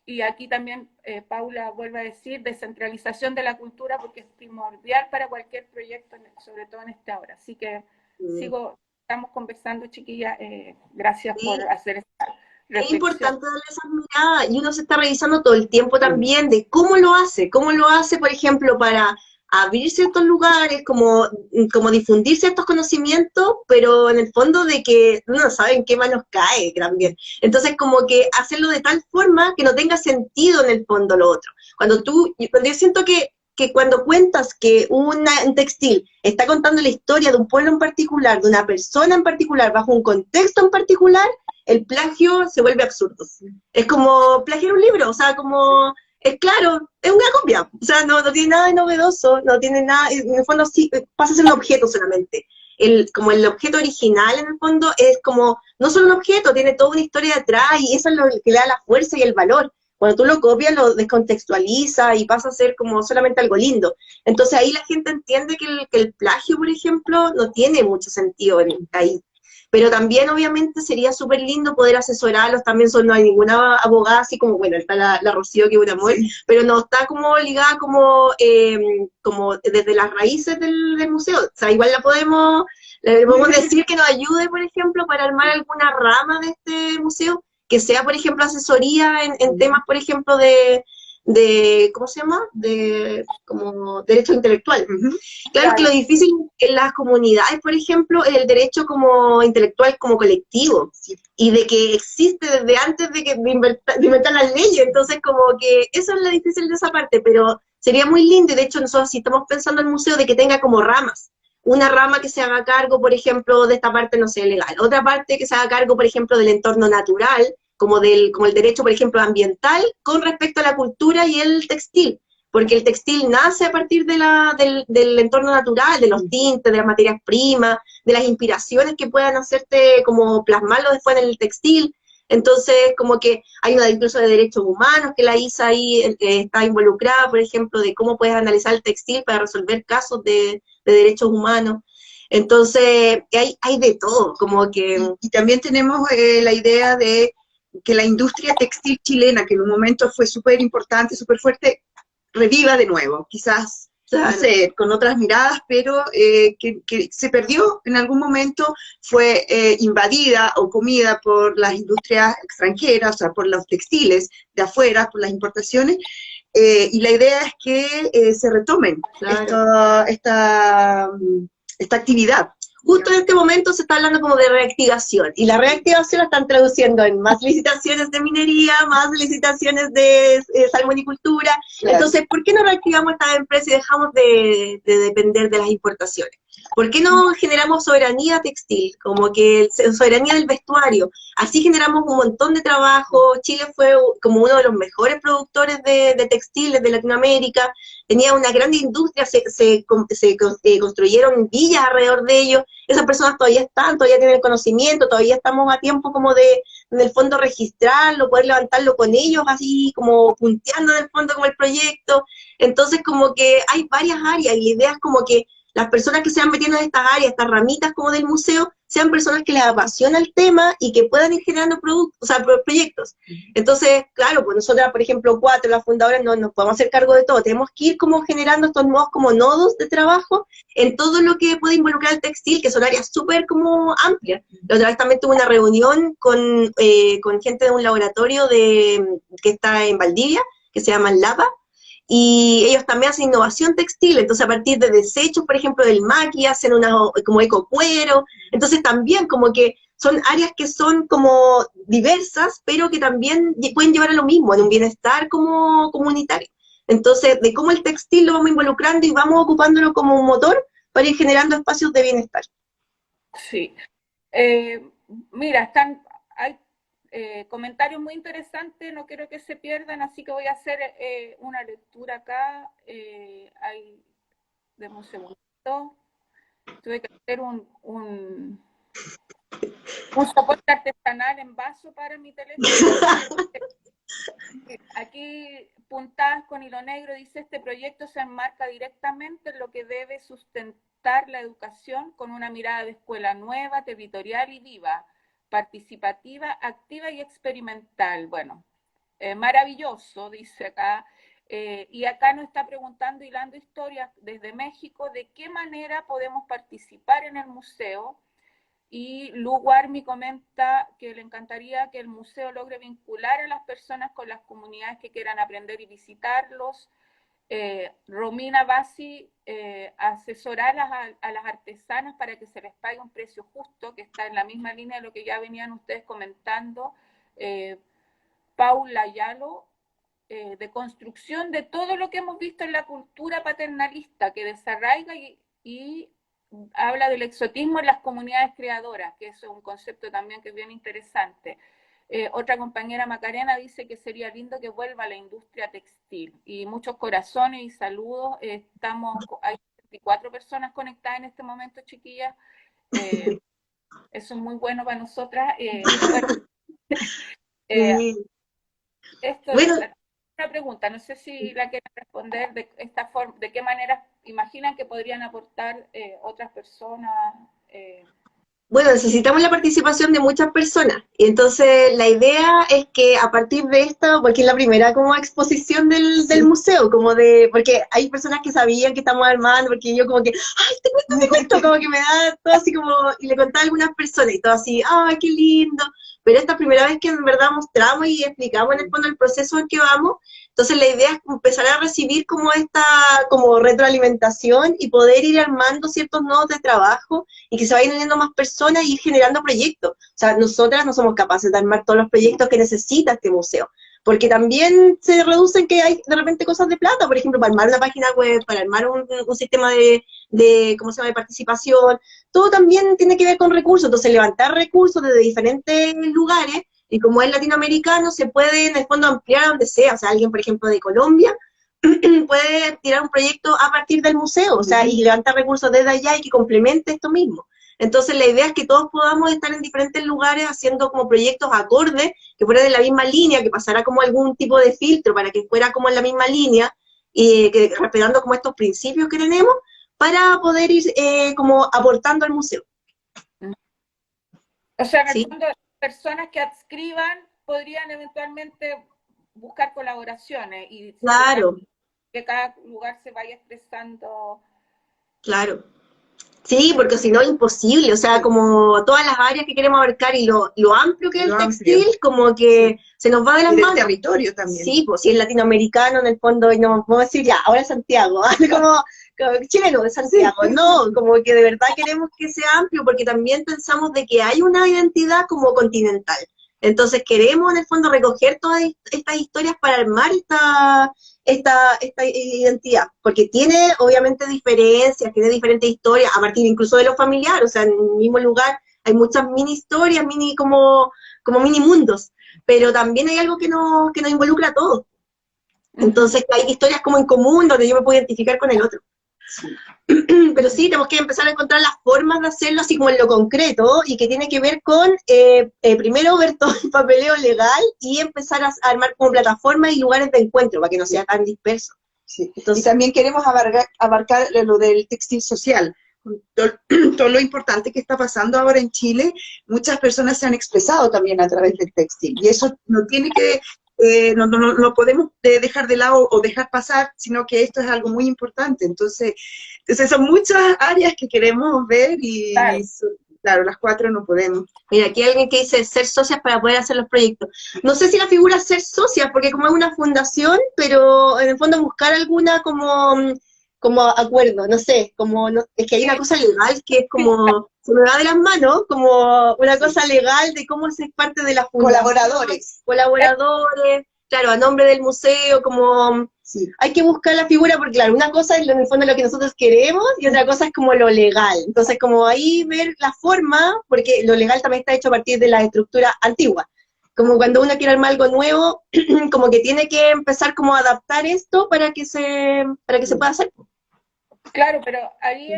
y aquí también Paula vuelve a decir descentralización de la cultura, porque es primordial para cualquier proyecto, sobre todo en esta hora. Así que estamos conversando, chiquillas, gracias por hacer esta reflexión. Es importante darle esa mirada, y uno se está revisando todo el tiempo también de cómo lo hace, por ejemplo, para abrir ciertos lugares, como difundir ciertos conocimientos, pero en el fondo de que uno no sabe en qué manos cae también. Entonces, como que hacerlo de tal forma que no tenga sentido en el fondo lo otro. Cuando yo siento que cuando cuentas que un textil está contando la historia de un pueblo en particular, de una persona en particular, bajo un contexto en particular, el plagio se vuelve absurdo. Es como plagiar un libro, o sea, como... claro, es una copia, o sea, no tiene nada de novedoso, no tiene nada, en el fondo sí, pasa a ser un objeto solamente. Como el objeto original, en el fondo, es como, no solo un objeto, tiene toda una historia detrás, y eso es lo que le da la fuerza y el valor. Cuando tú lo copias, lo descontextualiza y pasa a ser como solamente algo lindo. Entonces ahí la gente entiende que el plagio, por ejemplo, no tiene mucho sentido ahí. Pero también, obviamente, sería súper lindo poder asesorarlos. También no hay ninguna abogada, así como, bueno, está la Rocío, que es un amor, pero no está como ligada como desde las raíces del museo. O sea, igual le podemos decir que nos ayude, por ejemplo, para armar alguna rama de este museo, que sea, por ejemplo, asesoría en temas, por ejemplo, de ¿cómo se llama? Como derecho intelectual. Claro que lo difícil en las comunidades, por ejemplo, es el derecho como intelectual como colectivo, y de que existe desde antes de inventar las leyes. Entonces, como que eso es lo difícil de esa parte, pero sería muy lindo, y de hecho nosotros sí estamos pensando en el museo de que tenga como ramas. Una rama que se haga cargo, por ejemplo, de esta parte, no sé, legal. Otra parte que se haga cargo, por ejemplo, del entorno natural, como el derecho, por ejemplo, ambiental, con respecto a la cultura y el textil. porque el textil nace a partir del entorno natural, de los tintes, de las materias primas, de las inspiraciones que puedan hacerte como plasmarlo después en el textil. Entonces, como que hay una incluso de derechos humanos que la ISA ahí está involucrada, por ejemplo, de cómo puedes analizar el textil para resolver casos de derechos humanos. Entonces, hay de todo, como que... Y también tenemos la idea de que la industria textil chilena, que en un momento fue súper importante, súper fuerte, reviva de nuevo, quizás, no sé, con otras miradas, pero que se perdió en algún momento, fue invadida o comida por las industrias extranjeras, o sea, por los textiles de afuera, por las importaciones, y la idea es que se retomen esta actividad. Justo en este momento se está hablando como de reactivación, y la reactivación la están traduciendo en más licitaciones de minería, más licitaciones de salmonicultura. Claro. Entonces, ¿por qué no reactivamos estas empresas y dejamos de depender de las importaciones? ¿Por qué no generamos soberanía textil, como que soberanía del vestuario? Así generamos un montón de trabajo. Chile fue como uno de los mejores productores de textiles de Latinoamérica, tenía una gran industria, se construyeron villas alrededor de ellos. Esas personas todavía están, todavía tienen el conocimiento, todavía estamos a tiempo como de, en el fondo, registrarlo, poder levantarlo con ellos, así como punteando en el fondo como el proyecto. Entonces, como que hay varias áreas, y la idea es como que las personas que se van metiendo en estas áreas, estas ramitas como del museo, sean personas que les apasiona el tema y que puedan ir generando proyectos. Entonces, claro, pues nosotras, por ejemplo, 4, las fundadoras, no nos podemos hacer cargo de todo, tenemos que ir como generando estos nuevos como nodos de trabajo en todo lo que puede involucrar el textil, que son áreas súper como amplias. La otra vez también tuve una reunión con gente de un laboratorio que está en Valdivia, que se llama LAPA, y ellos también hacen innovación textil, entonces a partir de desechos, por ejemplo, del maqui, hacen como ecocuero, entonces también como que son áreas que son como diversas, pero que también pueden llevar a lo mismo, en un bienestar como comunitario. Entonces, de cómo el textil lo vamos involucrando y vamos ocupándolo como un motor para ir generando espacios de bienestar. Sí. Mira, hay comentarios muy interesantes, no quiero que se pierdan, así que voy a hacer una lectura acá. Deme un segundito. Tuve que hacer un soporte artesanal en vaso para mi teléfono. Aquí, puntadas con hilo negro, dice: este proyecto se enmarca directamente en lo que debe sustentar la educación con una mirada de escuela nueva, territorial y viva, participativa, activa y experimental. Bueno, maravilloso, dice acá. Y acá nos está preguntando, hilando historias desde México, de qué manera podemos participar en el museo. Y Lu Guarmi comenta que le encantaría que el museo logre vincular a las personas con las comunidades que quieran aprender y visitarlos. Romina Bassi, asesorar a las artesanas para que se les pague un precio justo, que está en la misma línea de lo que ya venían ustedes comentando. Paula Ayalo, de construcción de todo lo que hemos visto en la cultura paternalista, que desarraiga y habla del exotismo en las comunidades creadoras, que eso es un concepto también que es bien interesante. Otra compañera, Macarena, dice que sería lindo que vuelva a la industria textil. Y muchos corazones y saludos. Hay 24 personas conectadas en este momento, chiquillas. Eso es muy bueno para nosotras. Esto bueno. Es una pregunta, no sé si la quieren responder de esta forma, de qué manera imaginan que podrían aportar otras personas. Bueno, necesitamos la participación de muchas personas, y entonces la idea es que a partir de esto, porque es la primera como exposición del museo, porque hay personas que sabían que estamos armando, porque yo como que, ¡ay, te cuento! Como que me da todo así como, y le contaba a algunas personas, y todo así, ¡ay, qué lindo! Pero esta es la primera vez que en verdad mostramos y explicamos en el fondo el proceso en que vamos. Entonces la idea es empezar a recibir como esta como retroalimentación y poder ir armando ciertos nodos de trabajo y que se vayan uniendo más personas y ir generando proyectos. O sea, nosotras no somos capaces de armar todos los proyectos que necesita este museo, porque también se reducen que hay de repente cosas de plata, por ejemplo, para armar una página web, para armar un sistema ¿cómo se llama?, de participación. Todo también tiene que ver con recursos, entonces levantar recursos desde diferentes lugares. Y como es latinoamericano, se puede en el fondo ampliar a donde sea. O sea, alguien, por ejemplo, de Colombia puede tirar un proyecto a partir del museo, o sea, y levantar recursos desde allá y que complemente esto mismo. Entonces la idea es que todos podamos estar en diferentes lugares haciendo como proyectos acordes, que fueran de la misma línea, que pasara como algún tipo de filtro para que fuera como en la misma línea, y que respetando como estos principios que tenemos, para poder ir como aportando al museo. O sea, en el ¿Sí? fondo, personas que adscriban podrían eventualmente buscar colaboraciones y Claro, que cada lugar se vaya expresando. claro. Sí, porque si no, imposible, o sea, como todas las áreas que queremos abarcar y lo amplio que es el Lo textil, amplio. como que se nos va de las Y del manos. territorio también. Sí, pues si es latinoamericano en el fondo, y no podemos decir ya, ahora Santiago, como chileno de Santiago, no, como que de verdad queremos que sea amplio, porque también pensamos de que hay una identidad como continental. Entonces queremos en el fondo recoger todas estas historias para armar esta identidad, porque tiene obviamente diferencias, tiene diferentes historias, a partir incluso de lo familiar, o sea, en el mismo lugar hay muchas mini historias, como mini mundos, pero también hay algo que nos involucra a todos. Entonces hay historias como en común donde yo me puedo identificar con el otro. Sí. Pero sí, tenemos que empezar a encontrar las formas de hacerlo así como en lo concreto y que tiene que ver con, primero, ver todo el papeleo legal y empezar a armar como plataformas y lugares de encuentro para que no sea tan disperso. Sí. Entonces, Y también queremos abarcar lo del textil social. Todo, todo lo importante que está pasando ahora en Chile, muchas personas se han expresado también a través del textil. Y eso no tiene que, no podemos dejar de lado o dejar pasar, sino que esto es algo muy importante. Entonces son muchas áreas que queremos ver y claro, las 4 no podemos. mira, aquí hay alguien que dice ser socias para poder hacer los proyectos. No sé si la figura es ser socias, porque como es una fundación, pero en el fondo buscar alguna como acuerdo, no sé, es que hay una cosa legal que es como, se me va de las manos, como una cosa legal de cómo ser parte de la fundación. Colaboradores, claro, a nombre del museo, como Sí. hay que buscar la figura, porque claro, una cosa es en el fondo lo que nosotros queremos y otra cosa es como lo legal. Entonces, como ahí ver la forma, porque lo legal también está hecho a partir de la estructura antigua. Como cuando uno quiere armar algo nuevo, como que tiene que empezar como a adaptar esto para que se pueda hacer. Claro, pero ahí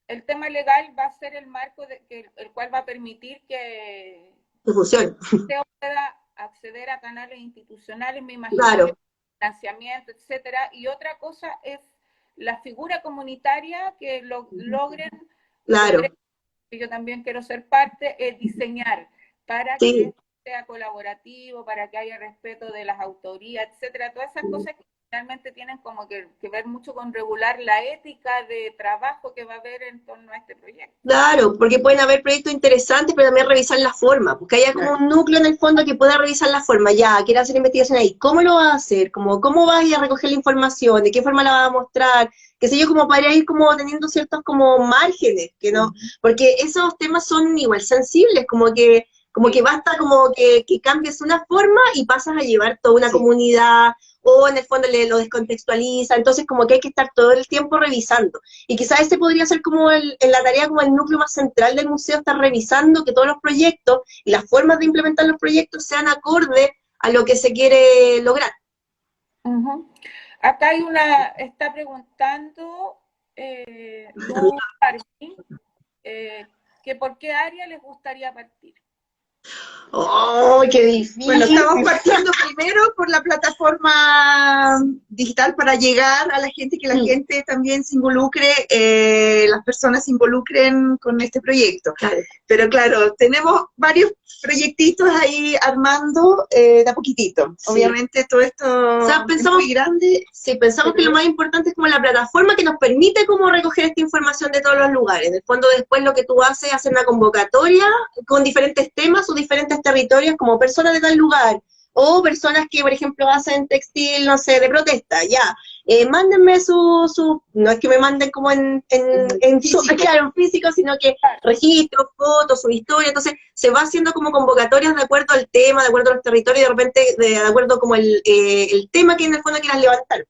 el tema legal va a ser el marco el cual va a permitir que Que funcione. se pueda acceder a canales institucionales, me imagino, Claro. financiamiento, etcétera. Y otra cosa es la figura comunitaria que logren, Claro. que yo también quiero ser parte, es diseñar para Sí. que sea colaborativo, para que haya respeto de las autorías, etcétera. Todas esas cosas que realmente tienen como que ver mucho con regular la ética de trabajo que va a haber en torno a este proyecto. Claro, porque pueden haber proyectos interesantes, pero también revisar la forma, porque haya como un núcleo en el fondo que pueda revisar la forma. Ya, quiere hacer investigación ahí, ¿cómo lo vas a hacer? ¿Cómo vas a ir a recoger la información? ¿De qué forma la vas a mostrar? Qué sé yo, como para ir como teniendo ciertos como márgenes, que no, porque esos temas son igual sensibles, como que basta como que cambies una forma y pasas a llevar toda una comunidad, o en el fondo lo descontextualiza, entonces como que hay que estar todo el tiempo revisando. Y quizás ese podría ser como en la tarea como el núcleo más central del museo, estar revisando que todos los proyectos y las formas de implementar los proyectos sean acorde a lo que se quiere lograr. Acá hay está preguntando Lu Barbie, que por qué área les gustaría partir. ¡Oh, qué difícil! Bueno, estamos partiendo primero por la plataforma digital para llegar a la gente, que la gente también se involucre, las personas se involucren con este proyecto. Claro. Pero claro, tenemos varios proyectitos ahí armando de a poquitito. Sí. Obviamente todo esto es muy grande. Sí, pensamos que lo más importante es como la plataforma que nos permite como recoger esta información de todos los lugares. En el fondo después lo que tú haces es hacer una convocatoria con diferentes temas o diferentes territorios como personas de tal lugar, o personas que, por ejemplo, hacen textil, no sé, de protesta, ya. Mándenme no es que me manden como en físico, sino que registros, fotos, su historia, entonces se va haciendo como convocatorias de acuerdo al tema, de acuerdo a los territorios, y de repente de acuerdo como el tema que en el fondo quieras levantar.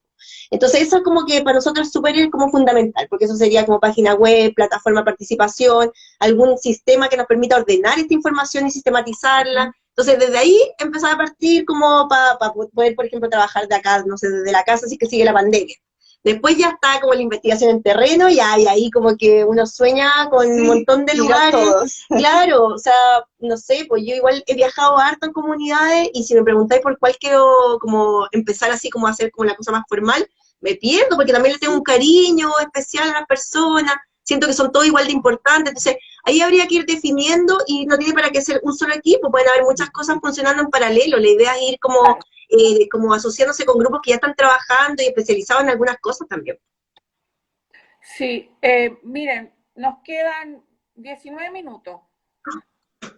Entonces eso es como que para nosotros es súper como fundamental, porque eso sería como página web, plataforma de participación, algún sistema que nos permita ordenar esta información y sistematizarla, Entonces, desde ahí empezaba a partir como para poder, por ejemplo, trabajar de acá, no sé, desde la casa, así que sigue la pandemia. Después ya está como la investigación en terreno, y ahí como que uno sueña con un montón de lugares. Todos. Claro, o sea, no sé, pues yo igual he viajado harto en comunidades, y si me preguntáis por cuál quiero como empezar así como a hacer como la cosa más formal, me pierdo, porque también le tengo un cariño especial a las personas, siento que son todos igual de importantes, entonces ahí habría que ir definiendo, y no tiene para qué ser un solo equipo, pueden haber muchas cosas funcionando en paralelo, la idea es ir como asociándose con grupos que ya están trabajando y especializados en algunas cosas también. Sí, miren, nos quedan 19 minutos. Yo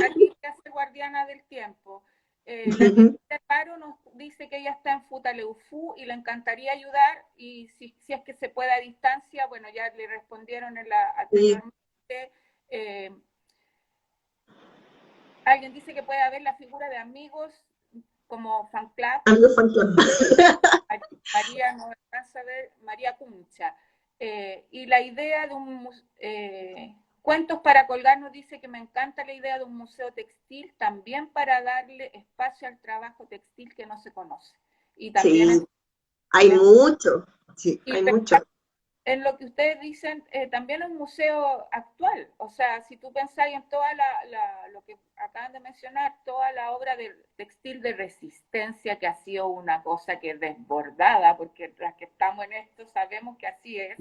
aquí voy a ser guardiana del tiempo. La Jessica Caro nos dice que ella está en Futaleufú y le encantaría ayudar, y si es que se puede a distancia, bueno, ya le respondieron anteriormente. Alguien dice que puede haber la figura de amigos como fan club. Amigos fan club. María, no alcanza a ver, María Cuncha. Y la idea de un Cuentos para colgar nos dice que me encanta la idea de un museo textil, también para darle espacio al trabajo textil que no se conoce. Y también sí, hay mucho, sí, hay mucho. En lo que ustedes dicen, también es un museo actual. O sea, si tú pensáis en toda lo que acaban de mencionar, toda la obra del textil de resistencia, que ha sido una cosa que es desbordada, porque las que estamos en esto sabemos que así es.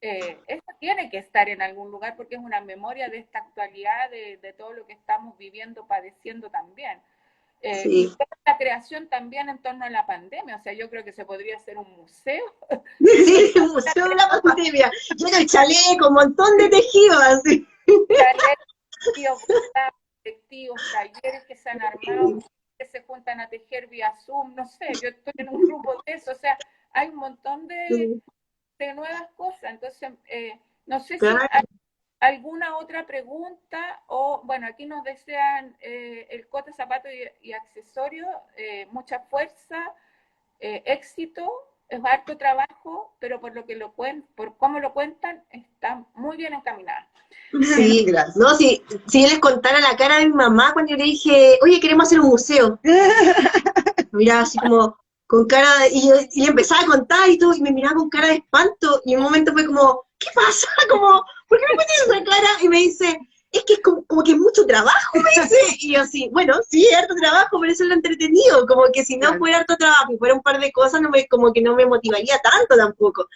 Eso tiene que estar en algún lugar, porque es una memoria de esta actualidad, de todo lo que estamos viviendo, padeciendo también. Sí. Y toda la creación también en torno a la pandemia, o sea, yo creo que se podría hacer un museo. Sí, un museo de la pandemia, lleno de chaleco, un montón de tejidos, así. Chalecos, colectivos, talleres que se han armado, que se juntan a tejer vía Zoom, no sé, yo estoy en un grupo de eso, o sea, hay un montón de nuevas cosas. Entonces, no sé claro. si hay alguna otra pregunta, o bueno, aquí nos desean el Cote Zapato y accesorios, mucha fuerza, éxito, es harto trabajo, pero por cómo lo cuentan, está muy bien encaminada. Sí, gracias. No, si yo les contara la cara de mi mamá cuando yo le dije, oye, queremos hacer un museo. Miraba así como con cara y le empezaba a contar y todo, y me miraba con cara de espanto, y en un momento fue como, ¿qué pasa? Como, ¿por qué me pones esa cara? Y me dice, es que es como que es mucho trabajo, me dice. Y yo así, bueno, sí, es harto trabajo, pero eso es lo entretenido, como que si no fuera harto trabajo y fuera un par de cosas, como que no me motivaría tanto tampoco.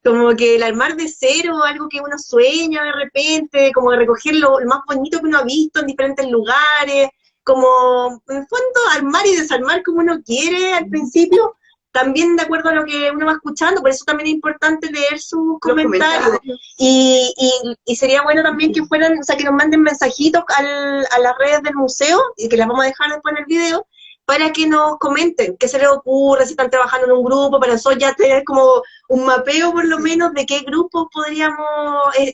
Como que el armar de cero, algo que uno sueña de repente, como de recoger lo más bonito que uno ha visto en diferentes lugares, como en el fondo armar y desarmar como uno quiere al principio, también de acuerdo a lo que uno va escuchando, por eso también es importante leer sus comentarios. Y sería bueno también que fueran, o sea, que nos manden mensajitos a las redes del museo, y que las vamos a dejar después en el video, para que nos comenten qué se les ocurre, si están trabajando en un grupo, para nosotros ya tener como un mapeo por lo menos de qué grupos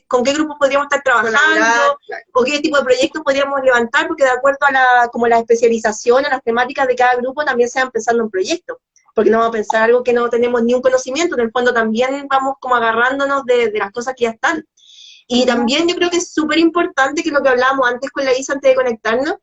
con qué grupos podríamos estar trabajando, o qué tipo de proyectos podríamos levantar, porque de acuerdo a como la especialización, a las temáticas de cada grupo, también se van pensando en proyectos, porque no vamos a pensar algo que no tenemos ni un conocimiento, en el fondo también vamos como agarrándonos de las cosas que ya están. Y también yo creo que es súper importante, que lo que hablábamos antes con la Isa antes de conectarnos,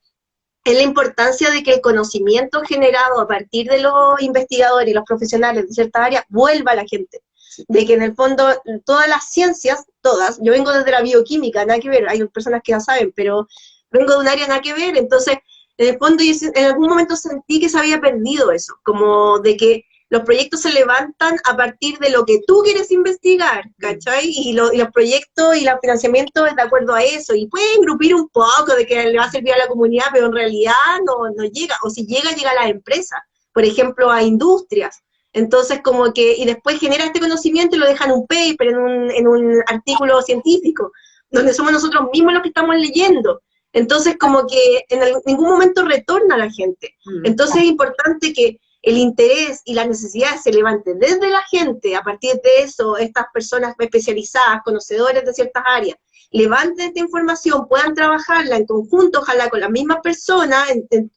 es la importancia de que el conocimiento generado a partir de los investigadores y los profesionales de ciertas áreas vuelva a la gente. De que en el fondo todas las ciencias, todas, yo vengo desde la bioquímica, nada que ver, hay personas que ya saben, pero vengo de un área nada que ver, entonces en el fondo yo en algún momento sentí que se había perdido eso, como de que los proyectos se levantan a partir de lo que tú quieres investigar, ¿cachai? Y los proyectos y el financiamiento es de acuerdo a eso, y pueden grupir un poco de que le va a servir a la comunidad, pero en realidad no llega, o si llega a las empresas, por ejemplo, a industrias. Entonces, como que, y después genera este conocimiento y lo deja en un paper, en un artículo científico, donde somos nosotros mismos los que estamos leyendo. Entonces, como que en ningún momento retorna a la gente. Entonces, es importante que el interés y las necesidades se levanten desde la gente. A partir de eso, estas personas especializadas, conocedores de ciertas áreas, levanten esta información, puedan trabajarla en conjunto, ojalá con las mismas personas,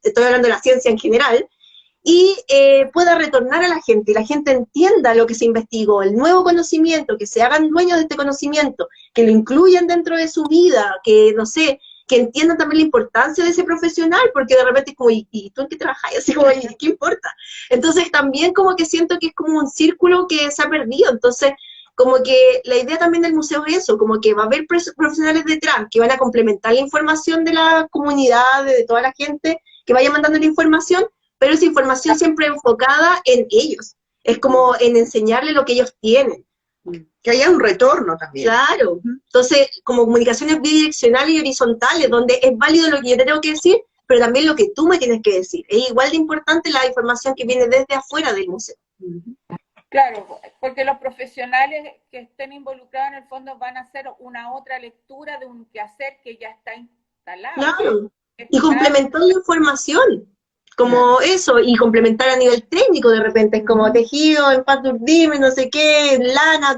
estoy hablando de la ciencia en general, y pueda retornar a la gente, y la gente entienda lo que se investigó, el nuevo conocimiento, que se hagan dueños de este conocimiento, que lo incluyan dentro de su vida, que, no sé, que entiendan también la importancia de ese profesional, porque de repente es como, ¿y tú en qué trabajas? Así como, ¿y qué importa? Entonces también como que siento que es como un círculo que se ha perdido, entonces como que la idea también del museo es eso, como que va a haber profesionales detrás que van a complementar la información de la comunidad, de toda la gente que vaya mandando la información, pero esa información siempre enfocada en ellos, es como en enseñarle lo que ellos tienen. Que haya un retorno también. Claro, entonces como comunicaciones bidireccionales y horizontales, donde es válido lo que yo te tengo que decir, pero también lo que tú me tienes que decir. Es igual de importante la información que viene desde afuera del museo. Claro, porque los profesionales que estén involucrados en el fondo van a hacer una otra lectura de un quehacer que ya está instalado. Claro, y complementar la información, como eso, y complementar a nivel técnico de repente, es como tejido, en paz de urdime, no sé qué, lana,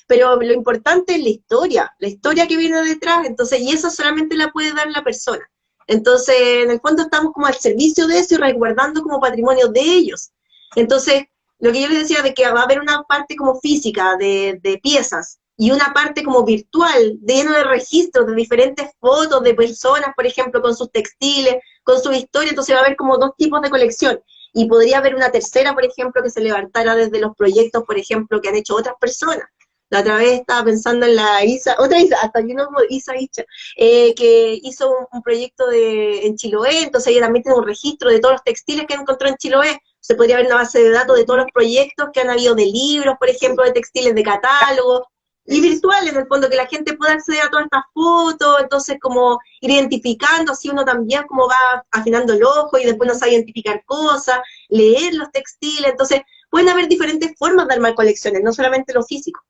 pero lo importante es la historia que viene detrás, entonces, y eso solamente la puede dar la persona. Entonces, en el fondo estamos como al servicio de eso y resguardando como patrimonio de ellos. Entonces, lo que yo les decía de que va a haber una parte como física de piezas y una parte como virtual, lleno de registros, de diferentes fotos de personas, por ejemplo, con sus textiles, con su historia, entonces va a haber como dos tipos de colección. Y podría haber una tercera, por ejemplo, que se levantara desde los proyectos, por ejemplo, que han hecho otras personas. La otra vez estaba pensando en la Isa, otra Isa, hasta yo no, Isa Icha, que hizo un proyecto en Chiloé, entonces ella también tiene un registro de todos los textiles que encontró en Chiloé. Se podría ver una base de datos de todos los proyectos que han habido de libros, por ejemplo, de textiles de catálogo, y virtuales, en el fondo, que la gente pueda acceder a todas estas fotos, entonces como ir identificando, así uno también como va afinando el ojo y después no sabe identificar cosas, leer los textiles, entonces pueden haber diferentes formas de armar colecciones, no solamente lo físico.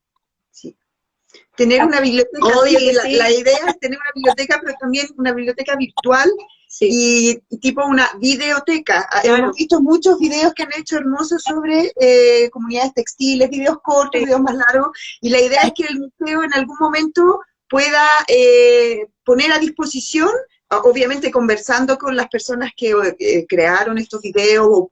Sí. Tener una biblioteca, Obvio sí, que sí. la idea es tener una biblioteca, pero también una biblioteca virtual, sí, y tipo una videoteca. Claro. Hemos visto muchos videos que han hecho hermosos sobre comunidades textiles, videos cortos, Sí. videos más largos, y la idea es que el museo en algún momento pueda poner a disposición, obviamente conversando con las personas que crearon estos videos o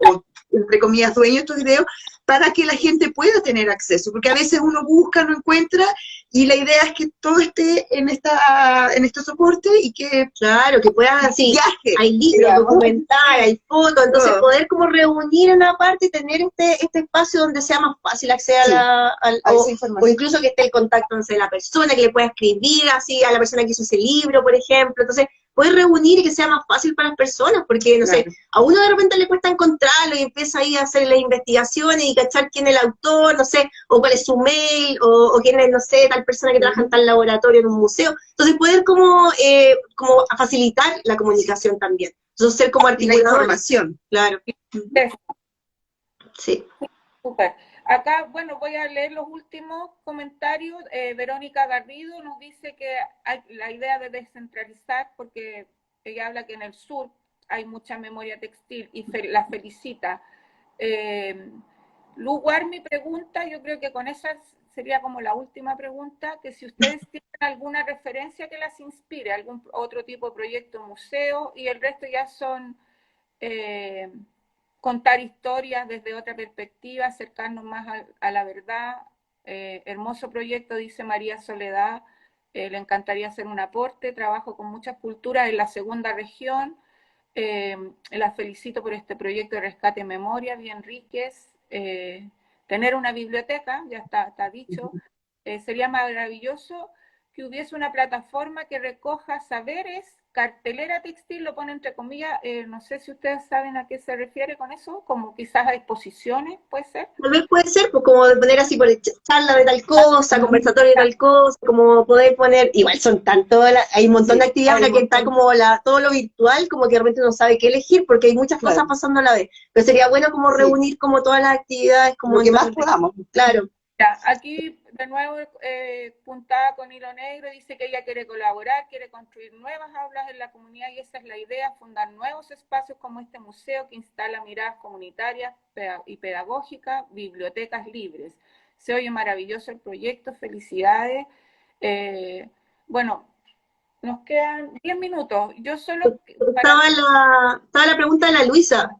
entre comillas dueños de estos videos, para que la gente pueda tener acceso, porque a veces uno busca, no encuentra, y la idea es que todo esté en este soporte y que, claro, que puedan así, viaje, hay libros, documentales, hay fotos, entonces poder como reunir en una parte y tener este espacio donde sea más fácil acceder a esa información. O incluso que esté el contacto entre la persona, que le pueda escribir así a la persona que hizo ese libro, por ejemplo, entonces poder reunir y que sea más fácil para las personas, porque, no sé, a uno de repente le cuesta encontrarlo y empieza ahí a hacer las investigaciones y cachar quién es el autor, no sé, o cuál es su mail, o quién es, no sé, tal persona que trabaja en tal laboratorio en un museo. Entonces poder como facilitar la comunicación también. Entonces ser como articulador. La información. Claro. Sí. Súper. Acá, bueno, voy a leer los últimos comentarios. Verónica Garrido nos dice que hay la idea de descentralizar, porque ella habla que en el sur hay mucha memoria textil y la felicita. Lu Guarmi pregunta, yo creo que con esa sería como la última pregunta, que si ustedes tienen alguna referencia que las inspire, algún otro tipo de proyecto, museo, y el resto ya son... contar historias desde otra perspectiva, acercarnos más a la verdad. Hermoso proyecto, dice María Soledad, le encantaría hacer un aporte, trabajo con muchas culturas en la segunda región, la felicito por este proyecto de rescate en memoria, bien Enríquez, tener una biblioteca, ya está dicho, sería maravilloso que hubiese una plataforma que recoja saberes, cartelera textil, lo pone entre comillas, no sé si ustedes saben a qué se refiere con eso, como quizás a exposiciones, ¿puede ser? Tal vez puede ser, pues como de poner así por charla de tal cosa, conversatorio de tal cosa, como poder poner, igual son tanto, hay un montón de actividades en la que está como todo lo virtual, como que realmente no sabe qué elegir, porque hay muchas cosas pasando a la vez, pero sería bueno como reunir como todas las actividades, como lo que más podamos. Claro. Ya, aquí de nuevo puntada con hilo negro, dice que ella quiere colaborar, quiere construir nuevas aulas en la comunidad y esa es la idea, fundar nuevos espacios como este museo que instala miradas comunitarias y pedagógicas, bibliotecas libres. Se oye maravilloso el proyecto, felicidades. Bueno, nos quedan 10 minutos. Yo solo... Estaba la pregunta de la Luisa.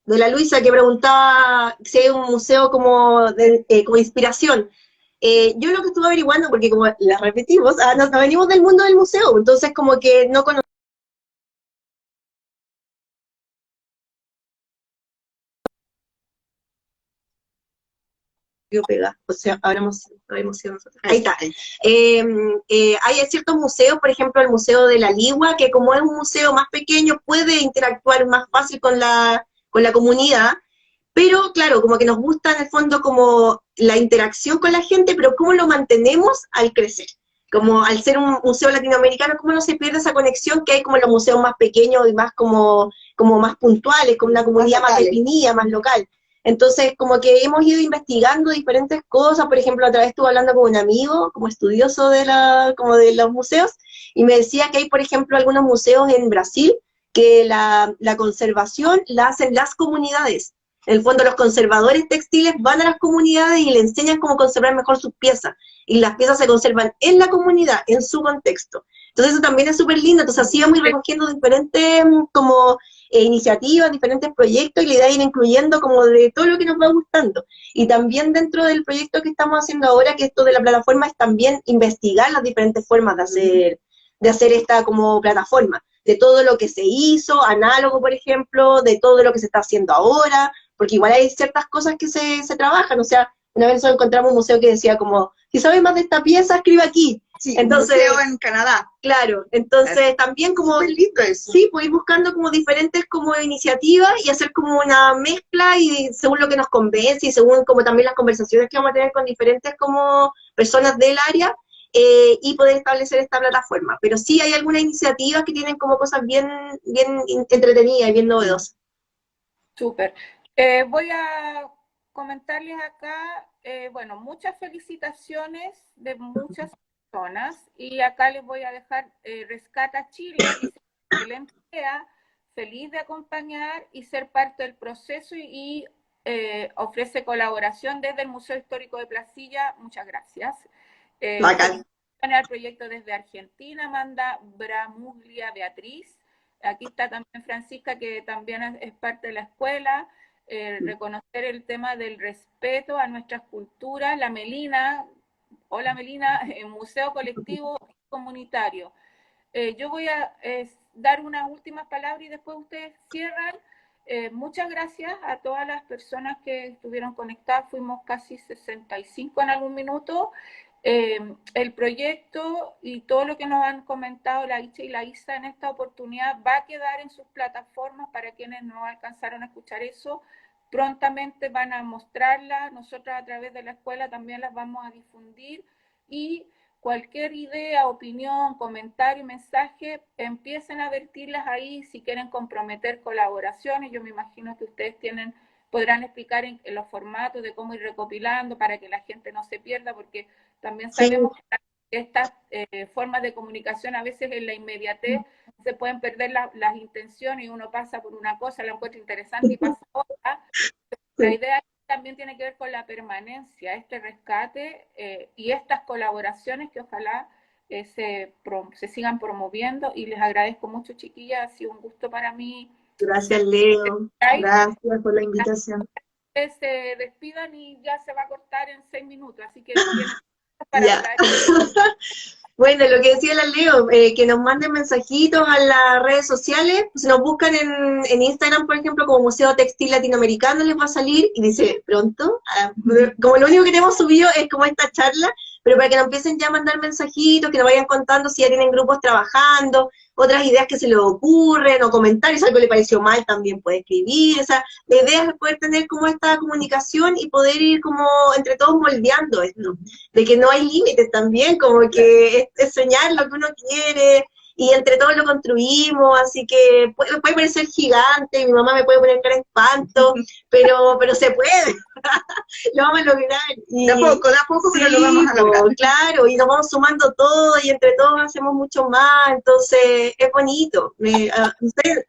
De la Luisa que preguntaba si hay un museo como de como inspiración. yo lo que estuve averiguando, porque como las repetimos, nos venimos del mundo del museo, entonces como que no conocemos pega, o sea, habremos sido nosotros. Ahí está. Hay ciertos museos, por ejemplo, el Museo de la Ligua, que como es un museo más pequeño, puede interactuar más fácil con la comunidad, pero claro, como que nos gusta en el fondo como la interacción con la gente, pero cómo lo mantenemos al crecer. Como al ser un museo latinoamericano, cómo no se pierde esa conexión que hay como en los museos más pequeños y más como más puntuales, con una comunidad más definida, más local. Entonces, como que hemos ido investigando diferentes cosas, por ejemplo, otra vez estuve hablando con un amigo, como estudioso como de los museos, y me decía que hay, por ejemplo, algunos museos en Brasil que la conservación la hacen las comunidades. En el fondo, los conservadores textiles van a las comunidades y le enseñan cómo conservar mejor sus piezas, y las piezas se conservan en la comunidad, en su contexto. Entonces, eso también es súper lindo. Entonces, así vamos a ir recogiendo diferentes como iniciativas, diferentes proyectos, y la idea es ir incluyendo como de todo lo que nos va gustando. Y también dentro del proyecto que estamos haciendo ahora, que esto de la plataforma, es también investigar las diferentes formas de hacer esta como plataforma, de todo lo que se hizo, análogo, por ejemplo, de todo lo que se está haciendo ahora, porque igual hay ciertas cosas que se trabajan. O sea, una vez nosotros encontramos un museo que decía como, si sabes más de esta pieza, escribe aquí. Sí, entonces, un museo en Canadá. Claro, entonces también como, lindo eso. sí, pues ir buscando como diferentes como iniciativas y hacer como una mezcla, y según lo que nos convence y según como también las conversaciones que vamos a tener con diferentes como personas del área, y poder establecer esta plataforma. Pero sí hay algunas iniciativas que tienen como cosas bien entretenidas y bien novedosas. Súper. Voy a comentarles acá, bueno, muchas felicitaciones de muchas personas, y acá les voy a dejar Rescata Chile, dice excelente idea, feliz de acompañar y ser parte del proceso, y ofrece colaboración desde el Museo Histórico de Placilla. Muchas gracias. Bacán. El proyecto desde Argentina, manda Bramuglia Beatriz. Aquí está también Francisca, que también es parte de la escuela. Reconocer el tema del respeto a nuestras culturas. La Melina, hola Melina, Museo Colectivo y Comunitario. Yo voy a dar unas últimas palabras y después ustedes cierran. Muchas gracias a todas las personas que estuvieron conectadas, fuimos casi 65 en algún minuto. El proyecto y todo lo que nos han comentado la Icha y la Isa en esta oportunidad va a quedar en sus plataformas para quienes no alcanzaron a escuchar eso. Prontamente van a mostrarla, nosotros a través de la escuela también las vamos a difundir, y cualquier idea, opinión, comentario, mensaje, empiecen a vertirlas ahí. Si quieren comprometer colaboraciones, yo me imagino que ustedes podrán explicar en los formatos de cómo ir recopilando para que la gente no se pierda, porque también sabemos que estas formas de comunicación a veces en la inmediatez se pueden perder las intenciones, y uno pasa por una cosa, la encuentra interesante y pasa otra. La idea también tiene que ver con la permanencia, este rescate y estas colaboraciones que ojalá se sigan promoviendo, y les agradezco mucho, chiquillas, ha sido un gusto para mí. Gracias, Leo. Gracias por la invitación. Se despidan y ya se va a cortar en 6 minutos, así que tienen para hablar. Bueno, lo que decía la Leo, que nos manden mensajitos a las redes sociales. Si nos buscan en Instagram, por ejemplo, como Museo Textil Latinoamericano, les va a salir y dice pronto. Como lo único que tenemos subido es como esta charla, pero para que nos empiecen ya a mandar mensajitos, que nos vayan contando si ya tienen grupos trabajando, otras ideas que se les ocurren, o comentarios, algo le pareció mal, también puede escribir. O sea, la idea es poder tener como esta comunicación y poder ir como entre todos moldeando esto, de que no hay límites también, como que es soñar lo que uno quiere, y entre todos lo construimos, así que puede parecer gigante, mi mamá me puede poner cara de espanto, pero se puede, lo vamos a lograr. Y, de a poco, sí, pero lo vamos a lograr. Claro, y nos vamos sumando todo, y entre todos hacemos mucho más, entonces es bonito.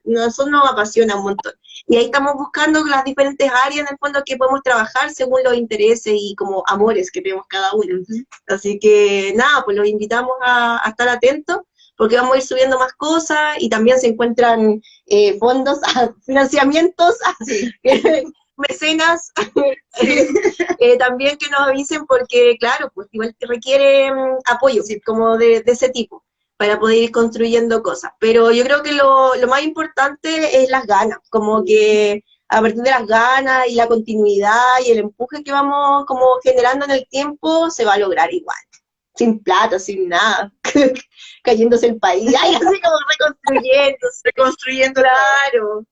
Nosotros nos apasiona un montón. Y ahí estamos buscando las diferentes áreas en el fondo que podemos trabajar según los intereses y como amores que tenemos cada uno. Así que nada, pues los invitamos a estar atentos, porque vamos a ir subiendo más cosas, y también se encuentran fondos, financiamientos, mecenas, también que nos avisen porque, claro, pues igual que requiere apoyo, como de ese tipo, para poder ir construyendo cosas. Pero yo creo que lo más importante es las ganas, como que a partir de las ganas y la continuidad y el empuje que vamos como generando en el tiempo, se va a lograr igual. Sin plata, sin nada, cayéndose el país, ay, así como reconstruyéndose. Reconstruyendo. Claro.